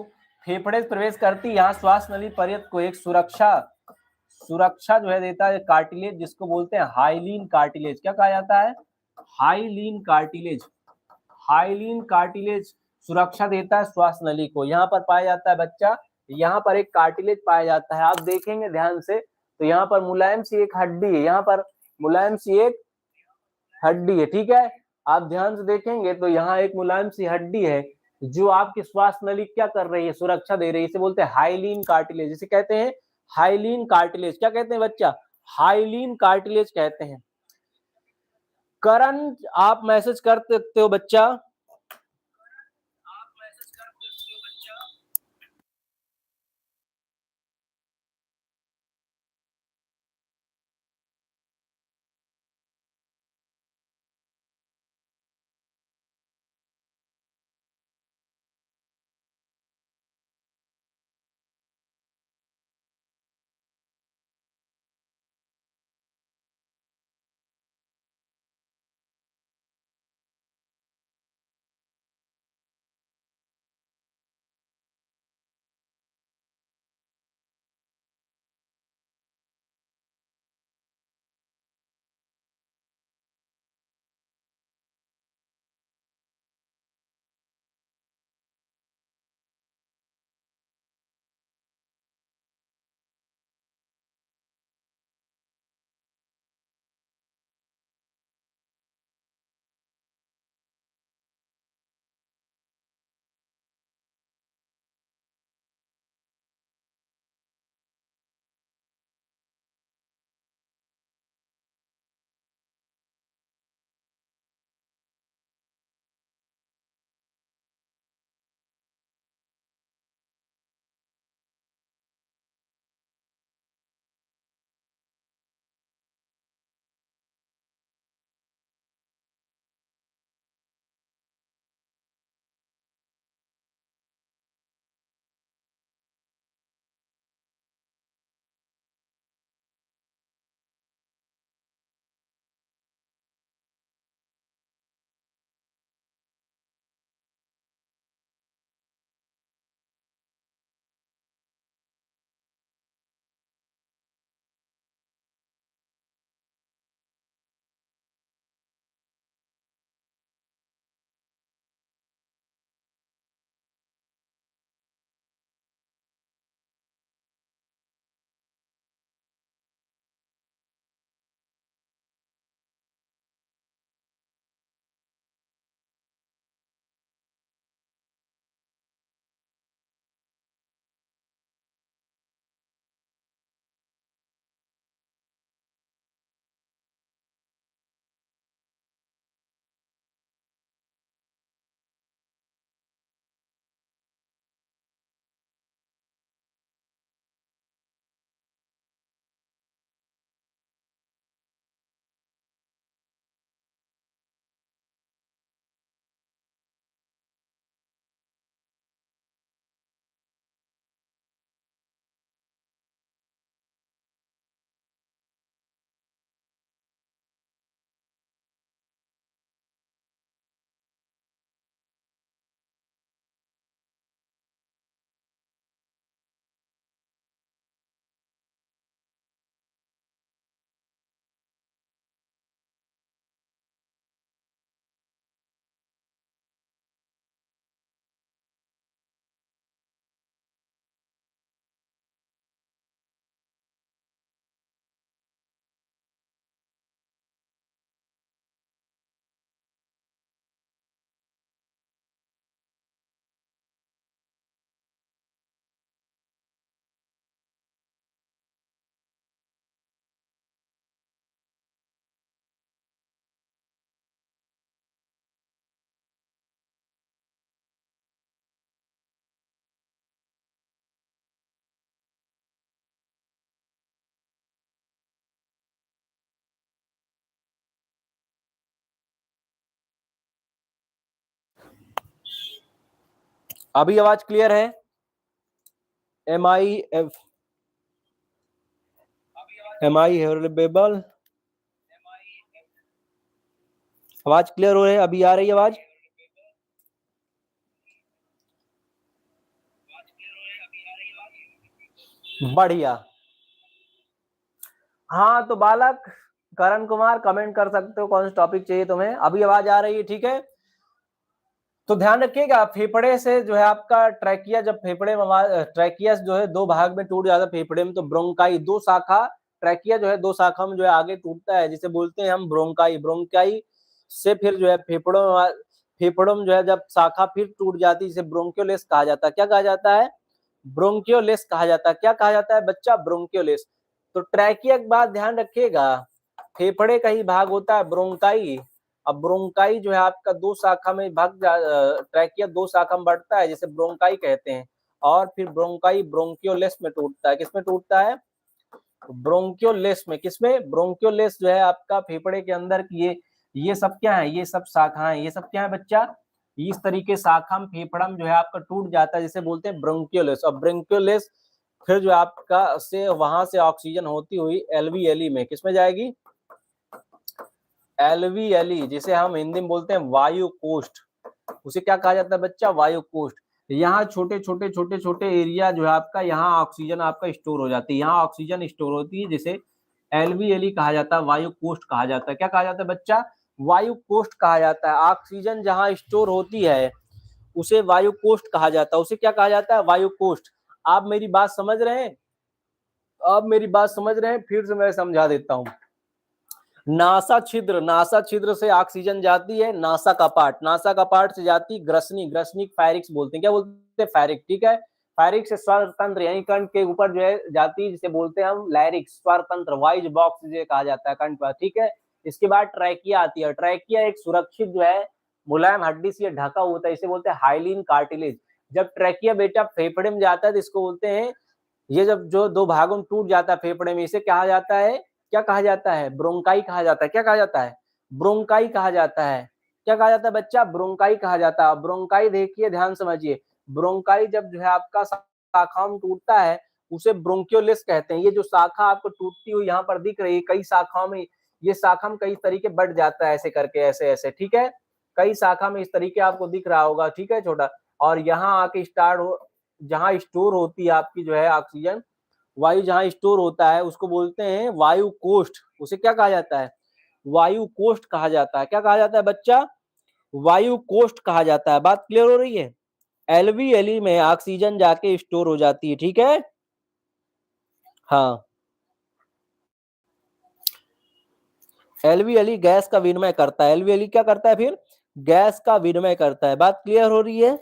फेफड़े से प्रवेश करती, यहाँ श्वास नली पर्यत को एक सुरक्षा सुरक्षा जो है देता है कार्टिलेज, जिसको बोलते हैं हाइलिन कार्टिलेज। क्या कहा जाता है? Hyaline cartilage. हाइलिन कार्टिलेज सुरक्षा देता है श्वास नली को। यहाँ पर पाया जाता है बच्चा, यहाँ पर एक कार्टिलेज पाया जाता है, आप देखेंगे ध्यान से तो यहाँ पर मुलायम सी एक हड्डी है, यहाँ पर मुलायम सी एक हड्डी है, ठीक है। आप ध्यान से देखेंगे तो यहाँ एक मुलायम सी हड्डी है, जो आपकी श्वास नली क्या कर रही है, सुरक्षा दे रही है, इसे बोलते हैं हाइलिन कार्टिलेज, इसे कहते हैं हाइलिन कार्टिलेज। क्या कहते हैं बच्चा? हाइलिन कार्टिलेज कहते हैं। करण, आप मैसेज कर सकते हो बच्चा। अभी आवाज क्लियर है? एम आई हेरेबल, आवाज क्लियर हो रही है? अभी आ रही है आवाज? बढ़िया। हाँ तो बालक करण कुमार कमेंट कर सकते हो कौन सा टॉपिक चाहिए तुम्हें। अभी आवाज आ रही है? ठीक है, तो ध्यान रखिएगा फेफड़े से जो है आपका ट्रैकिया, जब फेफड़े में ट्रैकिया जो है दो भाग में टूट जाता है फेफड़े में, तो ब्रोंकाई दो शाखा, ट्रैकिया जो है दो शाखा में जो है आगे टूटता है, जिसे बोलते हैं हम ब्रोंकाई। ब्रोंकाई से फिर जो है फेफड़ों में जो है जब शाखा फिर टूट जाती है, जिसे ब्रोंकियोलेस कहा जाता है। क्या कहा जाता है? ब्रोंकियोलेस कहा जाता है। क्या कहा जाता है बच्चा? ब्रोंकियोलेस। तो ट्रैकिया की बात ध्यान रखिएगा, फेफड़े का ही भाग होता है ब्रोंकाई। अब ब्रोंकाई जो है आपका दो शाखा में ट्रैकिया दो शाखा में बढ़ता है, जिसे ब्रोंकाई कहते हैं। और फिर ब्रोंकाई ब्रोंकियोलेस में टूटता है। किसमें टूटता है? ब्रोंकियोलेस में। किसमें? ब्रोंकियोलेस जो है आपका फेफड़े के अंदर की ये सब क्या है? ये सब शाखाएं, ये सब क्या है बच्चा? इस तरीके शाखा में फेफड़ा में जो है आपका टूट जाता है, जिसे बोलते हैं ब्रोंकियोलेस। और ब्रोंकियोलेस फिर जो आपका से वहां से ऑक्सीजन होती हुई एलवीएलई में किसमें जाएगी? एलवीएलई, जिसे हम हिंदी में बोलते हैं वायु कोष्ठ। उसे क्या कहा जाता है बच्चा? वायु कोष्ठ। यहाँ छोटे छोटे छोटे छोटे एरिया जो है आपका, यहाँ ऑक्सीजन आपका स्टोर हो जाती है, यहाँ ऑक्सीजन स्टोर होती है, जिसे एलवीएलई कहा जाता है, वायु कोष्ठ कहा जाता है। क्या कहा जाता है बच्चा? वायु कोष्ठ कहा जाता है। ऑक्सीजन जहाँ स्टोर होती है उसे वायु कोष्ठ कहा जाता है। उसे क्या कहा जाता है? वायु कोष्ठ। आप मेरी बात समझ रहे हैं? आप मेरी बात समझ रहे हैं? फिर से मैं समझा देता हूँ। नासा छिद्र, नासा छिद्र से ऑक्सीजन जाती है, नासा का पार्ट, नासा का पार्ट से जाती ग्रसनी, ग्रसनी फैरिक्स बोलते हैं। क्या बोलते हैं? फैरिक। ठीक है, फैरिक से स्वर तंत्र यानी कंठ के ऊपर जो है जाती है, जिसे बोलते हैं हम लैरिक्स, स्वर तंत्र, वाइज बॉक्स जिसे कहा जाता है कंठ पर। ठीक है, इसके बाद ट्रैकिया आती है। ट्रैकिया एक सुरक्षित जो है मुलायम हड्डी से ढका होता है, इसे बोलते हैं हाइलिन कार्टिलेज। जब ट्रैकिया बेटा फेफड़े में जाता है तो इसको बोलते हैं, ये जब जो दो भागों में टूट जाता है फेफड़े में, इसे कहा जाता है, क्या कहा जाता है? ब्रोंकाई कहा जाता है। क्या कहा जाता है? ब्रोंकाई कहा जाता है। क्या कहा जाता है बच्चा? ब्रोंकाई कहा जाता है। ब्रोंकाई देखिए, ध्यान समझिए, ब्रोंकाई जब जो है आपका शाखा में टूटता है उसे ब्रोंकियोलिस कहते हैं। ये जो शाखा आपको टूटती हुई यहाँ पर दिख रही है, कई शाखाओं में ये शाखा में कई तरीके बढ़ जाता है, ऐसे करके, ऐसे ऐसे। ठीक है, कई शाखा में इस तरीके आपको दिख रहा होगा। ठीक है छोटा, और यहाँ आके स्टार्ट हो, जहाँ स्टोर होती है आपकी जो है ऑक्सीजन, वायु जहाँ स्टोर होता है उसको बोलते हैं वायु कोष्ठ। उसे क्या कहा जाता है? वायु कोष्ठ कहा जाता है। क्या कहा जाता है बच्चा? वायु कोष्ठ कहा जाता है। बात क्लियर हो रही है? एलवीएलई में ऑक्सीजन जाके स्टोर हो जाती है। ठीक है, हाँ। एलवीएलई गैस का विनिमय करता है। एलवीएलई क्या करता है? फिर गैस का विनिमय करता है। बात क्लियर हो रही है?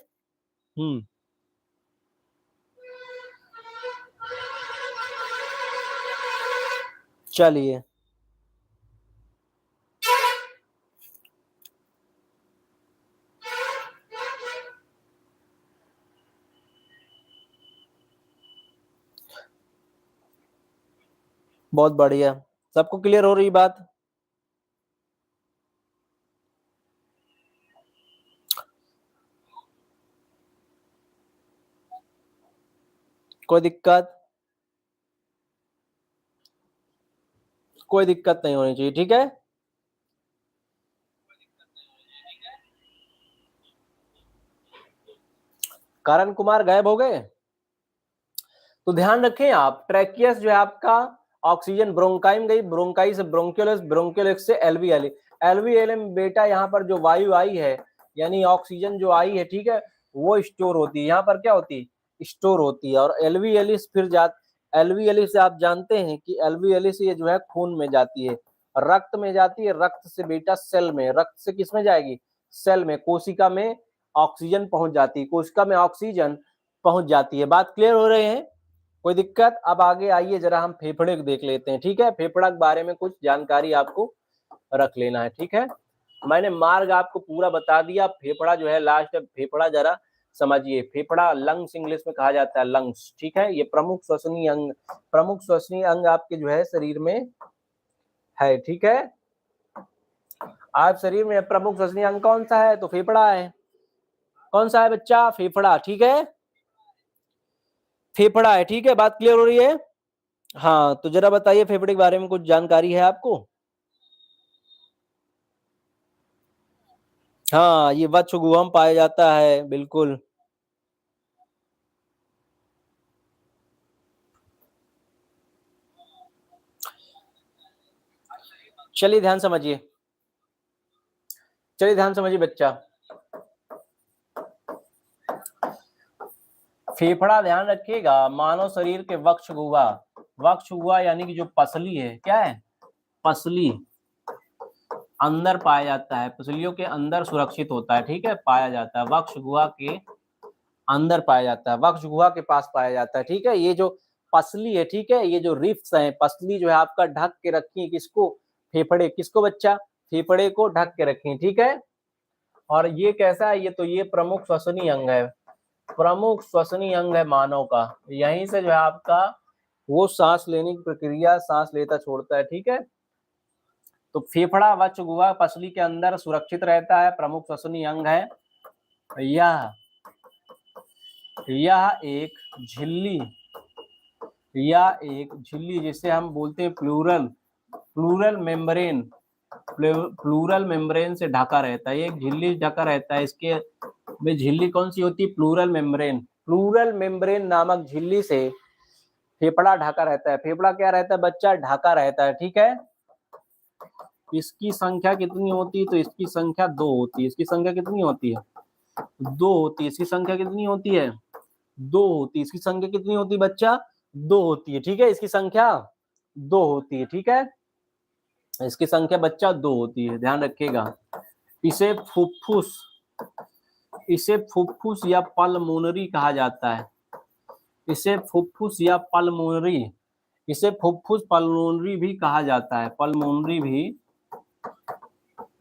चलिए, बहुत बढ़िया। सबको क्लियर हो रही बात? कोई दिक्कत? कोई दिक्कत नहीं होनी चाहिए। ठीक है, करण कुमार गायब हो गए? तो ध्यान रखें आप, ट्रैकियस जो है आपका ऑक्सीजन ब्रोंकाई में गई, ब्रोंकाई से ब्रोंकियोलस, ब्रोंकियोलस से एलवीएलई, एलवीएलई में बेटा यहाँ पर जो वायु आई है, यानी ऑक्सीजन जो आई है, ठीक है, वो स्टोर होती है। यहाँ पर क्या होती है? स्टोर होती है। और एलवीएलई फिर एलवीएलई से आप जानते हैं कि एलवीएलई से ये जो है खून में जाती है, रक्त में जाती है, रक्त से बेटा सेल में, रक्त से किस में जाएगी? सेल में, कोशिका में ऑक्सीजन पहुंच जाती है, कोशिका में ऑक्सीजन पहुंच जाती है। बात क्लियर हो रहे हैं? कोई दिक्कत? अब आगे आइए जरा हम फेफड़े को देख लेते हैं। ठीक है, फेफड़ा के बारे में कुछ जानकारी आपको रख लेना है। ठीक है, मैंने मार्ग आपको पूरा बता दिया। फेफड़ा जो है लास्ट, फेफड़ा जरा समझिए। फेफड़ा लंग्स इंग्लिश में कहा जाता है, लंग्स। ठीक है, ये प्रमुख श्वसनीय अंग, प्रमुख श्वसनीय अंग आपके जो है शरीर में है। ठीक है, आप शरीर में प्रमुख श्वसनीय अंग कौन सा है? तो फेफड़ा है। कौन सा है बच्चा? फेफड़ा, ठीक है, फेफड़ा है, ठीक है, बात क्लियर हो रही है? हाँ, तो जरा बताइए फेफड़े के बारे में कुछ जानकारी है आपको? हाँ, ये वक्ष गुहा में पाया जाता है, बिल्कुल। चलिए ध्यान समझिए, चलिए ध्यान समझिए बच्चा। फेफड़ा ध्यान रखिएगा, मानव शरीर के वक्ष गुहा यानी कि जो पसली है, क्या है? पसली अंदर पाया जाता है, पसलियों के अंदर सुरक्षित होता है, ठीक है, पाया जाता है, वक्ष गुहा के अंदर पाया जाता है, वक्ष गुहा के पास पाया जाता है, ठीक है। ये जो पसली है, ठीक है, ये जो रिफ्स है, पसली जो है आपका ढक के रखी है, किसको? फेफड़े, किसको बच्चा? फेफड़े को ढक के रखी है, ठीक है। और ये कैसा है? ये तो ये प्रमुख श्वसनीय अंग है, प्रमुख श्वसनीय अंग है मानव का। यहीं से जो है आपका वो सांस लेने की प्रक्रिया, सांस लेता छोड़ता है, ठीक है। तो फेफड़ा वक्ष गुहा पसली के अंदर सुरक्षित रहता है, प्रमुख श्वसनीय अंग है। यह एक झिल्ली या एक झिल्ली जिसे हम बोलते हैं प्लूरल मेम्ब्रेन से ढका रहता है, एक झिल्ली ढका रहता है। इसके में झिल्ली कौन सी होती है? प्लूरल मेम्ब्रेन नामक झिल्ली से फेफड़ा ढका रहता है। फेफड़ा क्या रहता है बच्चा? ढका रहता है, ठीक है। इसकी संख्या कितनी होती है? तो इसकी संख्या 2 होती है। इसकी संख्या कितनी होती है? 2 होती है। इसकी संख्या कितनी होती है? 2 होती है। इसकी संख्या कितनी होती है बच्चा? 2 होती है, ठीक है। इसकी संख्या 2 होती है, ठीक है। इसकी संख्या बच्चा 2 होती है, ध्यान रखिएगा। इसे फुफ्फुस या पल्मोनरी कहा जाता है। इसे फुफ्फुस या पल्मोनरी, इसे फुफ्फुस पल्मोनरी भी कहा जाता है, पल्मोनरी भी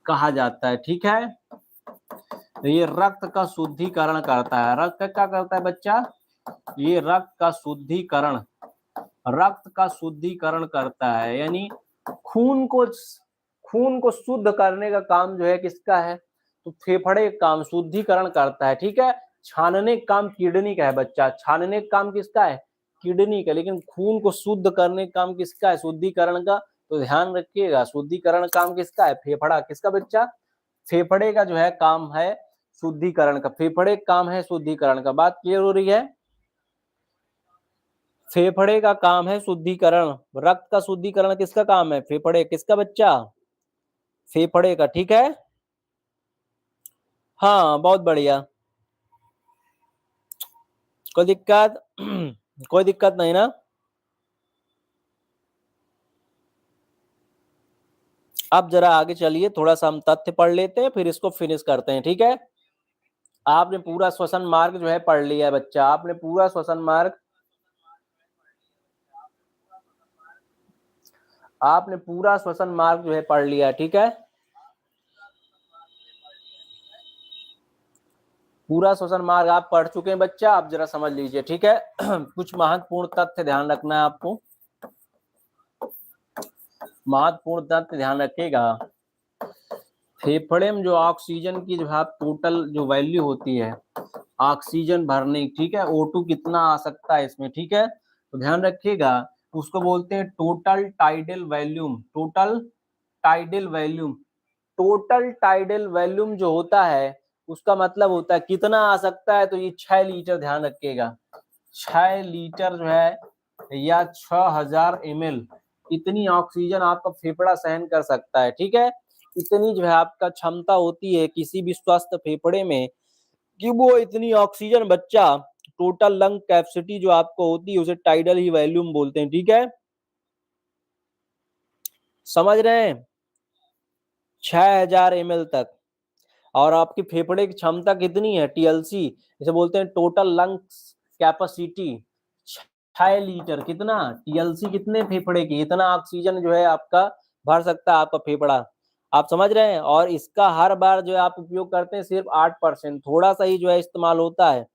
कहा जाता है, ठीक है। ये रक्त का शुद्धिकरण करता है। रक्त क्या करता है बच्चा? ये रक्त का शुद्धिकरण करता है, यानी खून को शुद्ध करने का काम जो है किसका है? तो फेफड़े काम शुद्धिकरण करता है, ठीक है। छानने का काम किडनी का है बच्चा, छानने का काम किसका है? किडनी का। लेकिन खून को शुद्ध करने का काम किसका है? शुद्धिकरण का। तो ध्यान रखिएगा, शुद्धिकरण काम किसका है? फेफड़ा। किसका बच्चा? फेफड़े का जो है काम है शुद्धिकरण का। फेफड़े का काम है शुद्धिकरण का। बात क्लियर हो रही है? फेफड़े का काम है शुद्धिकरण। रक्त का शुद्धिकरण किसका काम है? फेफड़े। किसका बच्चा? फेफड़े का, ठीक है। हाँ, बहुत बढ़िया। कोई दिक्कत? कोई दिक्कत नहीं ना? अब जरा आगे चलिए, थोड़ा सा हम तथ्य पढ़ लेते हैं, फिर इसको फिनिश करते हैं, ठीक है। आपने पूरा श्वसन मार्ग जो है पढ़ लिया है बच्चा, आपने पूरा श्वसन मार्ग जो है पढ़ लिया, ठीक है। पूरा श्वसन मार्ग आप पढ़ चुके हैं बच्चा। आप जरा समझ लीजिए, ठीक है। कुछ महत्वपूर्ण तथ्य ध्यान रखना है आपको, महत्वपूर्ण तथ्य ध्यान रखिएगा। फेफड़े में जो ऑक्सीजन की जो है टोटल जो वैल्यू होती है ऑक्सीजन भरने, ठीक है, O2 कितना आ सकता है इसमें, ठीक है। तो ध्यान रखिएगा, उसको बोलते हैं total tidal volume. Total tidal volume जो होता है उसका मतलब होता है कितना आ सकता है। तो ये 6 लीटर, ध्यान रखिएगा, 6 लीटर जो है या 6000 ml, इतनी ऑक्सीजन आपका फेफड़ा सहन कर सकता है, ठीक है। इतनी जो है आपका क्षमता होती है किसी भी स्वस्थ फेफड़े में कि वो इतनी ऑक्सीजन बच्चा, टोटल लंग कैपेसिटी जो आपको होती है उसे टाइडल ही वॉल्यूम बोलते हैं, ठीक है। समझ रहे हैं? 6000 ml तक। और आपकी फेफड़े की क्षमता कितनी है? टीएलसी इसे बोलते हैं, टोटल लंग्स कैपेसिटी। 6 लीटर कितना? टीएलसी कितने फेफड़े की, इतना ऑक्सीजन जो है आपका भर सकता है आपका फेफड़ा। आप समझ रहे हैं? और इसका हर बार जो है आप उपयोग करते हैं सिर्फ 8%, थोड़ा सा ही जो है इस्तेमाल होता है।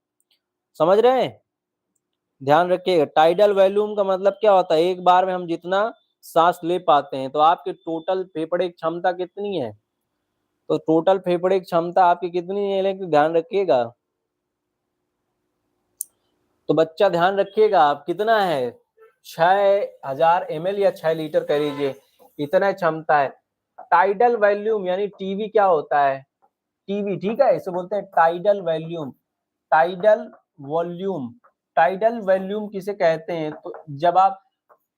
समझ रहे हैं? ध्यान रखिएगा, टाइडल वॉल्यूम का मतलब क्या होता है? एक बार में हम जितना सांस ले पाते हैं। तो आपके टोटल फेफड़े की क्षमता कितनी है? तो टोटल फेफड़े की क्षमता आपकी कितनी है, लेकिन ध्यान रखिएगा तो बच्चा ध्यान रखिएगा, आप कितना है 6000 ml या 6 लीटर कह लीजिए, इतना क्षमता है। टाइडल वॉल्यूम यानी टीवी क्या होता है, टीवी, ठीक है, इसे बोलते हैं tidal volume. Tidal volume, tidal volume किसे कहते हैं, तो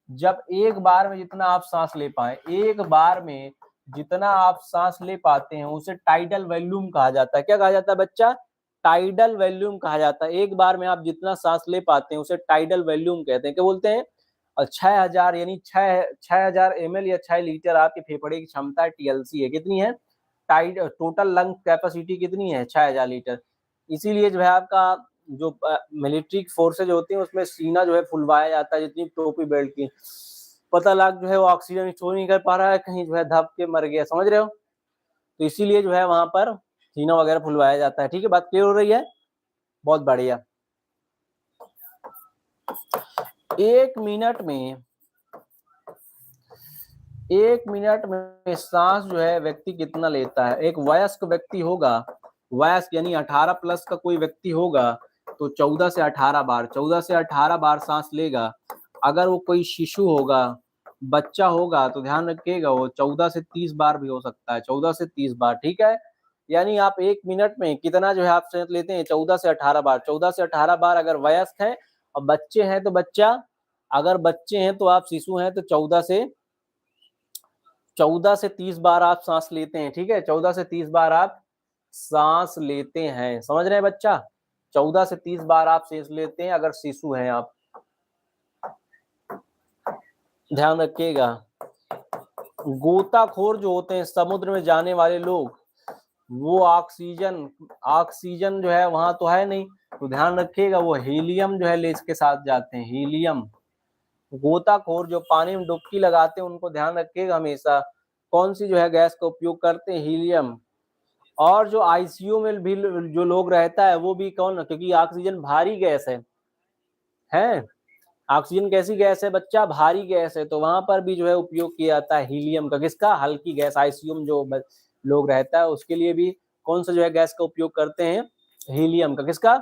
जब एक बार में जितना आप सांस ले पाए, एक बार में जितना आप सांस ले पाते हैं उसे टाइडल वॉल्यूम कहा जाता है। क्या कहा जाता है बच्चा, टाइडल वॉल्यूम कहा जाता है। एक बार में आप जितना सांस ले पाते हैं उसे टाइडल वॉल्यूम कहते हैं। क्या बोलते हैं, और 6000 यानी 6000 ml या 6 लीटर आपके फेफड़े की क्षमता है, टीएलसी है, कितनी है, टाइड टोटल लंग कैपेसिटी कितनी है, 6000 लीटर। इसीलिए जो है आपका जो मिलिट्री फोर्सेज होती हैं उसमें सीना जो है फुलवाया जाता है, जितनी टोपी बेल्ट की, पता लग जो है वो ऑक्सीजन स्टोर नहीं कर पा रहा है, कहीं जो है धप के मर गया, समझ रहे हो, तो इसीलिए जो है वहां पर सीना वगैरह फुलवाया जाता है। ठीक है, बात क्लियर हो रही है, बहुत बढ़िया। एक मिनट में सांस जो है व्यक्ति कितना लेता है, एक वयस्क व्यक्ति होगा, वयस्क यानी 18 प्लस का कोई व्यक्ति होगा तो 14 से 18 बार, 14 से 18 बार सांस लेगा। अगर वो कोई शिशु होगा, बच्चा होगा, तो ध्यान रखिएगा वो 14 से 30 बार भी हो सकता है, 14 से 30 बार, ठीक है। यानी आप एक मिनट में कितना जो है आप सांस लेते हैं, 14 से 18 बार, 14 से 18 बार अगर वयस्क है, और बच्चे हैं तो बच्चा, अगर बच्चे हैं तो आप शिशु हैं तो 14 से 30 बार आप सांस लेते हैं, ठीक है, 14 से 30 बार आप सांस लेते हैं, समझ रहे हैं बच्चा, 14 से 30 बार आप सांस लेते हैं अगर शिशु हैं आप, ध्यान रखिएगा। गोताखोर जो होते हैं, समुद्र में जाने वाले लोग, वो ऑक्सीजन जो है वहां तो है नहीं, तो ध्यान रखिएगा वो हीलियम जो है ले के साथ जाते हैं, हीलियम। गोताखोर जो पानी में डुबकी लगाते हैं उनको ध्यान रखिएगा हमेशा कौन सी जो है गैस का उपयोग करते हैं, हीलियम। और जो आईसीयू में भी जो लोग रहता है वो भी कौन, क्योंकि ऑक्सीजन भारी गैस है, ऑक्सीजन कैसी गैस है बच्चा, भारी गैस है, तो वहां पर भी जो है उपयोग किया जाता है हीलियम का, किसका, हल्की गैस, आईसीयू में जो लोग रहता है उसके लिए भी कौन सा जो है गैस का उपयोग करते हैं, हीलियम का, किसका,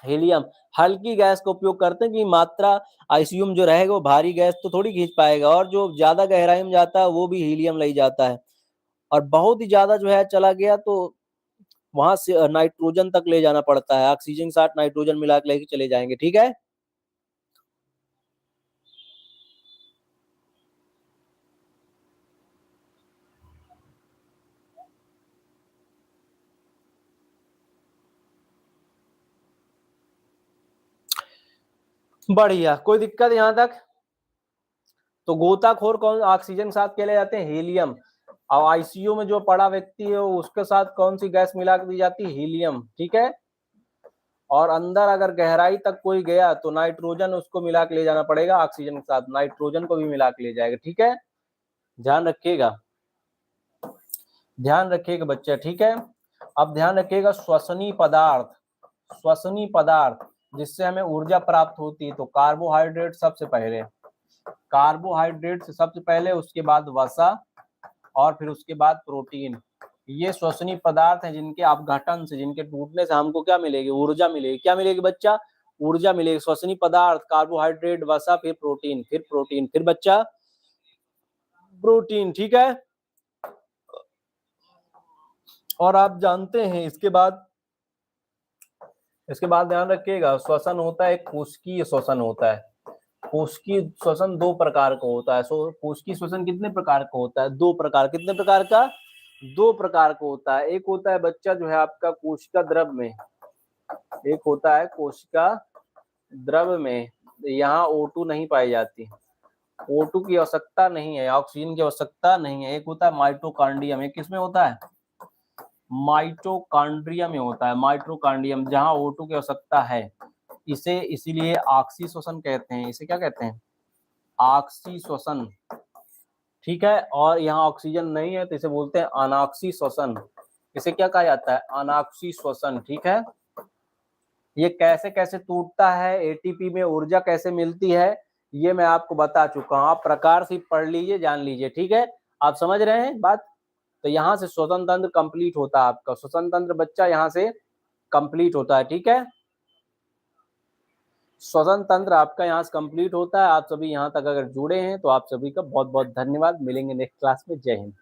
हीलियम, हल्की गैस का उपयोग करते हैं कि मात्रा आईसीयू में जो रहेगा वो भारी गैस तो थोड़ी खींच पाएगा, और जो ज्यादा गहराई में जाता है वो भी हीलियम ले जाता है, और बहुत ही ज्यादा जो है चला गया तो वहां से नाइट्रोजन तक ले जाना पड़ता है, ऑक्सीजन के साथ नाइट्रोजन मिला के लेके चले जाएंगे, ठीक है। बढ़िया, कोई दिक्कत यहाँ तक। तो गोताखोर कौन ऑक्सीजन के साथ क्या ले जाते हैं, हीलियम, और आईसीयू में जो पड़ा व्यक्ति है उसके साथ कौन सी गैस मिला के दी जाती है, हीलियम, ठीक है। और अंदर अगर गहराई तक कोई गया तो नाइट्रोजन उसको मिला के ले जाना पड़ेगा, ऑक्सीजन के साथ नाइट्रोजन को भी मिला के ले जाएगा, ठीक है, ध्यान रखिएगा, ध्यान रखिएगा बच्चा, ठीक है। अब ध्यान रखिएगा श्वसनीय पदार्थ, श्वसनीय पदार्थ जिससे हमें ऊर्जा प्राप्त होती है, तो कार्बोहाइड्रेट सबसे पहले, कार्बोहाइड्रेट से सबसे पहले, उसके बाद वसा, और फिर उसके बाद प्रोटीन। ये श्वसनीय पदार्थ हैं जिनके अपघटन से, जिनके टूटने से हमको क्या मिलेगी, ऊर्जा मिलेगी, क्या मिलेगी बच्चा, ऊर्जा मिलेगी। श्वसनीय पदार्थ, कार्बोहाइड्रेट, वसा, फिर प्रोटीन, फिर प्रोटीन, फिर बच्चा प्रोटीन, ठीक है। और आप जानते हैं इसके बाद ध्यान रखिएगा, श्वसन होता है, एक कोशिकीय श्वसन होता है। कोशिकीय श्वसन दो प्रकार का होता है। कोशिकीय श्वसन कितने प्रकार का होता है, दो प्रकार, कितने प्रकार का, दो प्रकार का होता है। एक होता है बच्चा जो है आपका कोशिका द्रव में, एक होता है कोशिका द्रव में, यहाँ O2 नहीं पाई जाती, O2 की आवश्यकता नहीं है, ऑक्सीजन की आवश्यकता नहीं है। एक होता है माइटोकॉन्ड्रियम, एक किसमें होता है, माइटोकॉन्ड्रियम में होता है, माइटोकॉन्ड्रियम, जहां O2 की आवश्यकता है। इसे इसीलिए ऑक्सी श्वसन कहते हैं, इसे क्या कहते हैं, ऑक्सी श्वसन, ठीक है। और यहाँ ऑक्सीजन नहीं है तो इसे बोलते हैं अनॉक्सी श्वसन, इसे क्या कहा जाता है, अनॉक्सी श्वसन, ठीक है। ये कैसे कैसे टूटता है, एटीपी में ऊर्जा कैसे मिलती है, ये मैं आपको बता चुका हूँ, आप प्रकार से पढ़ लीजिए, जान लीजिए, ठीक है, आप समझ रहे हैं बात। तो यहाँ से श्वसन तंत्र कंप्लीट होता है आपका, श्वसन तंत्र बच्चा यहाँ से कंप्लीट होता है, ठीक है। श्वसन तंत्र आपका यहाँ से कंप्लीट होता है। आप सभी यहाँ तक अगर जुड़े हैं तो आप सभी का बहुत-बहुत धन्यवाद। मिलेंगे नेक्स्ट क्लास में। जय हिंद।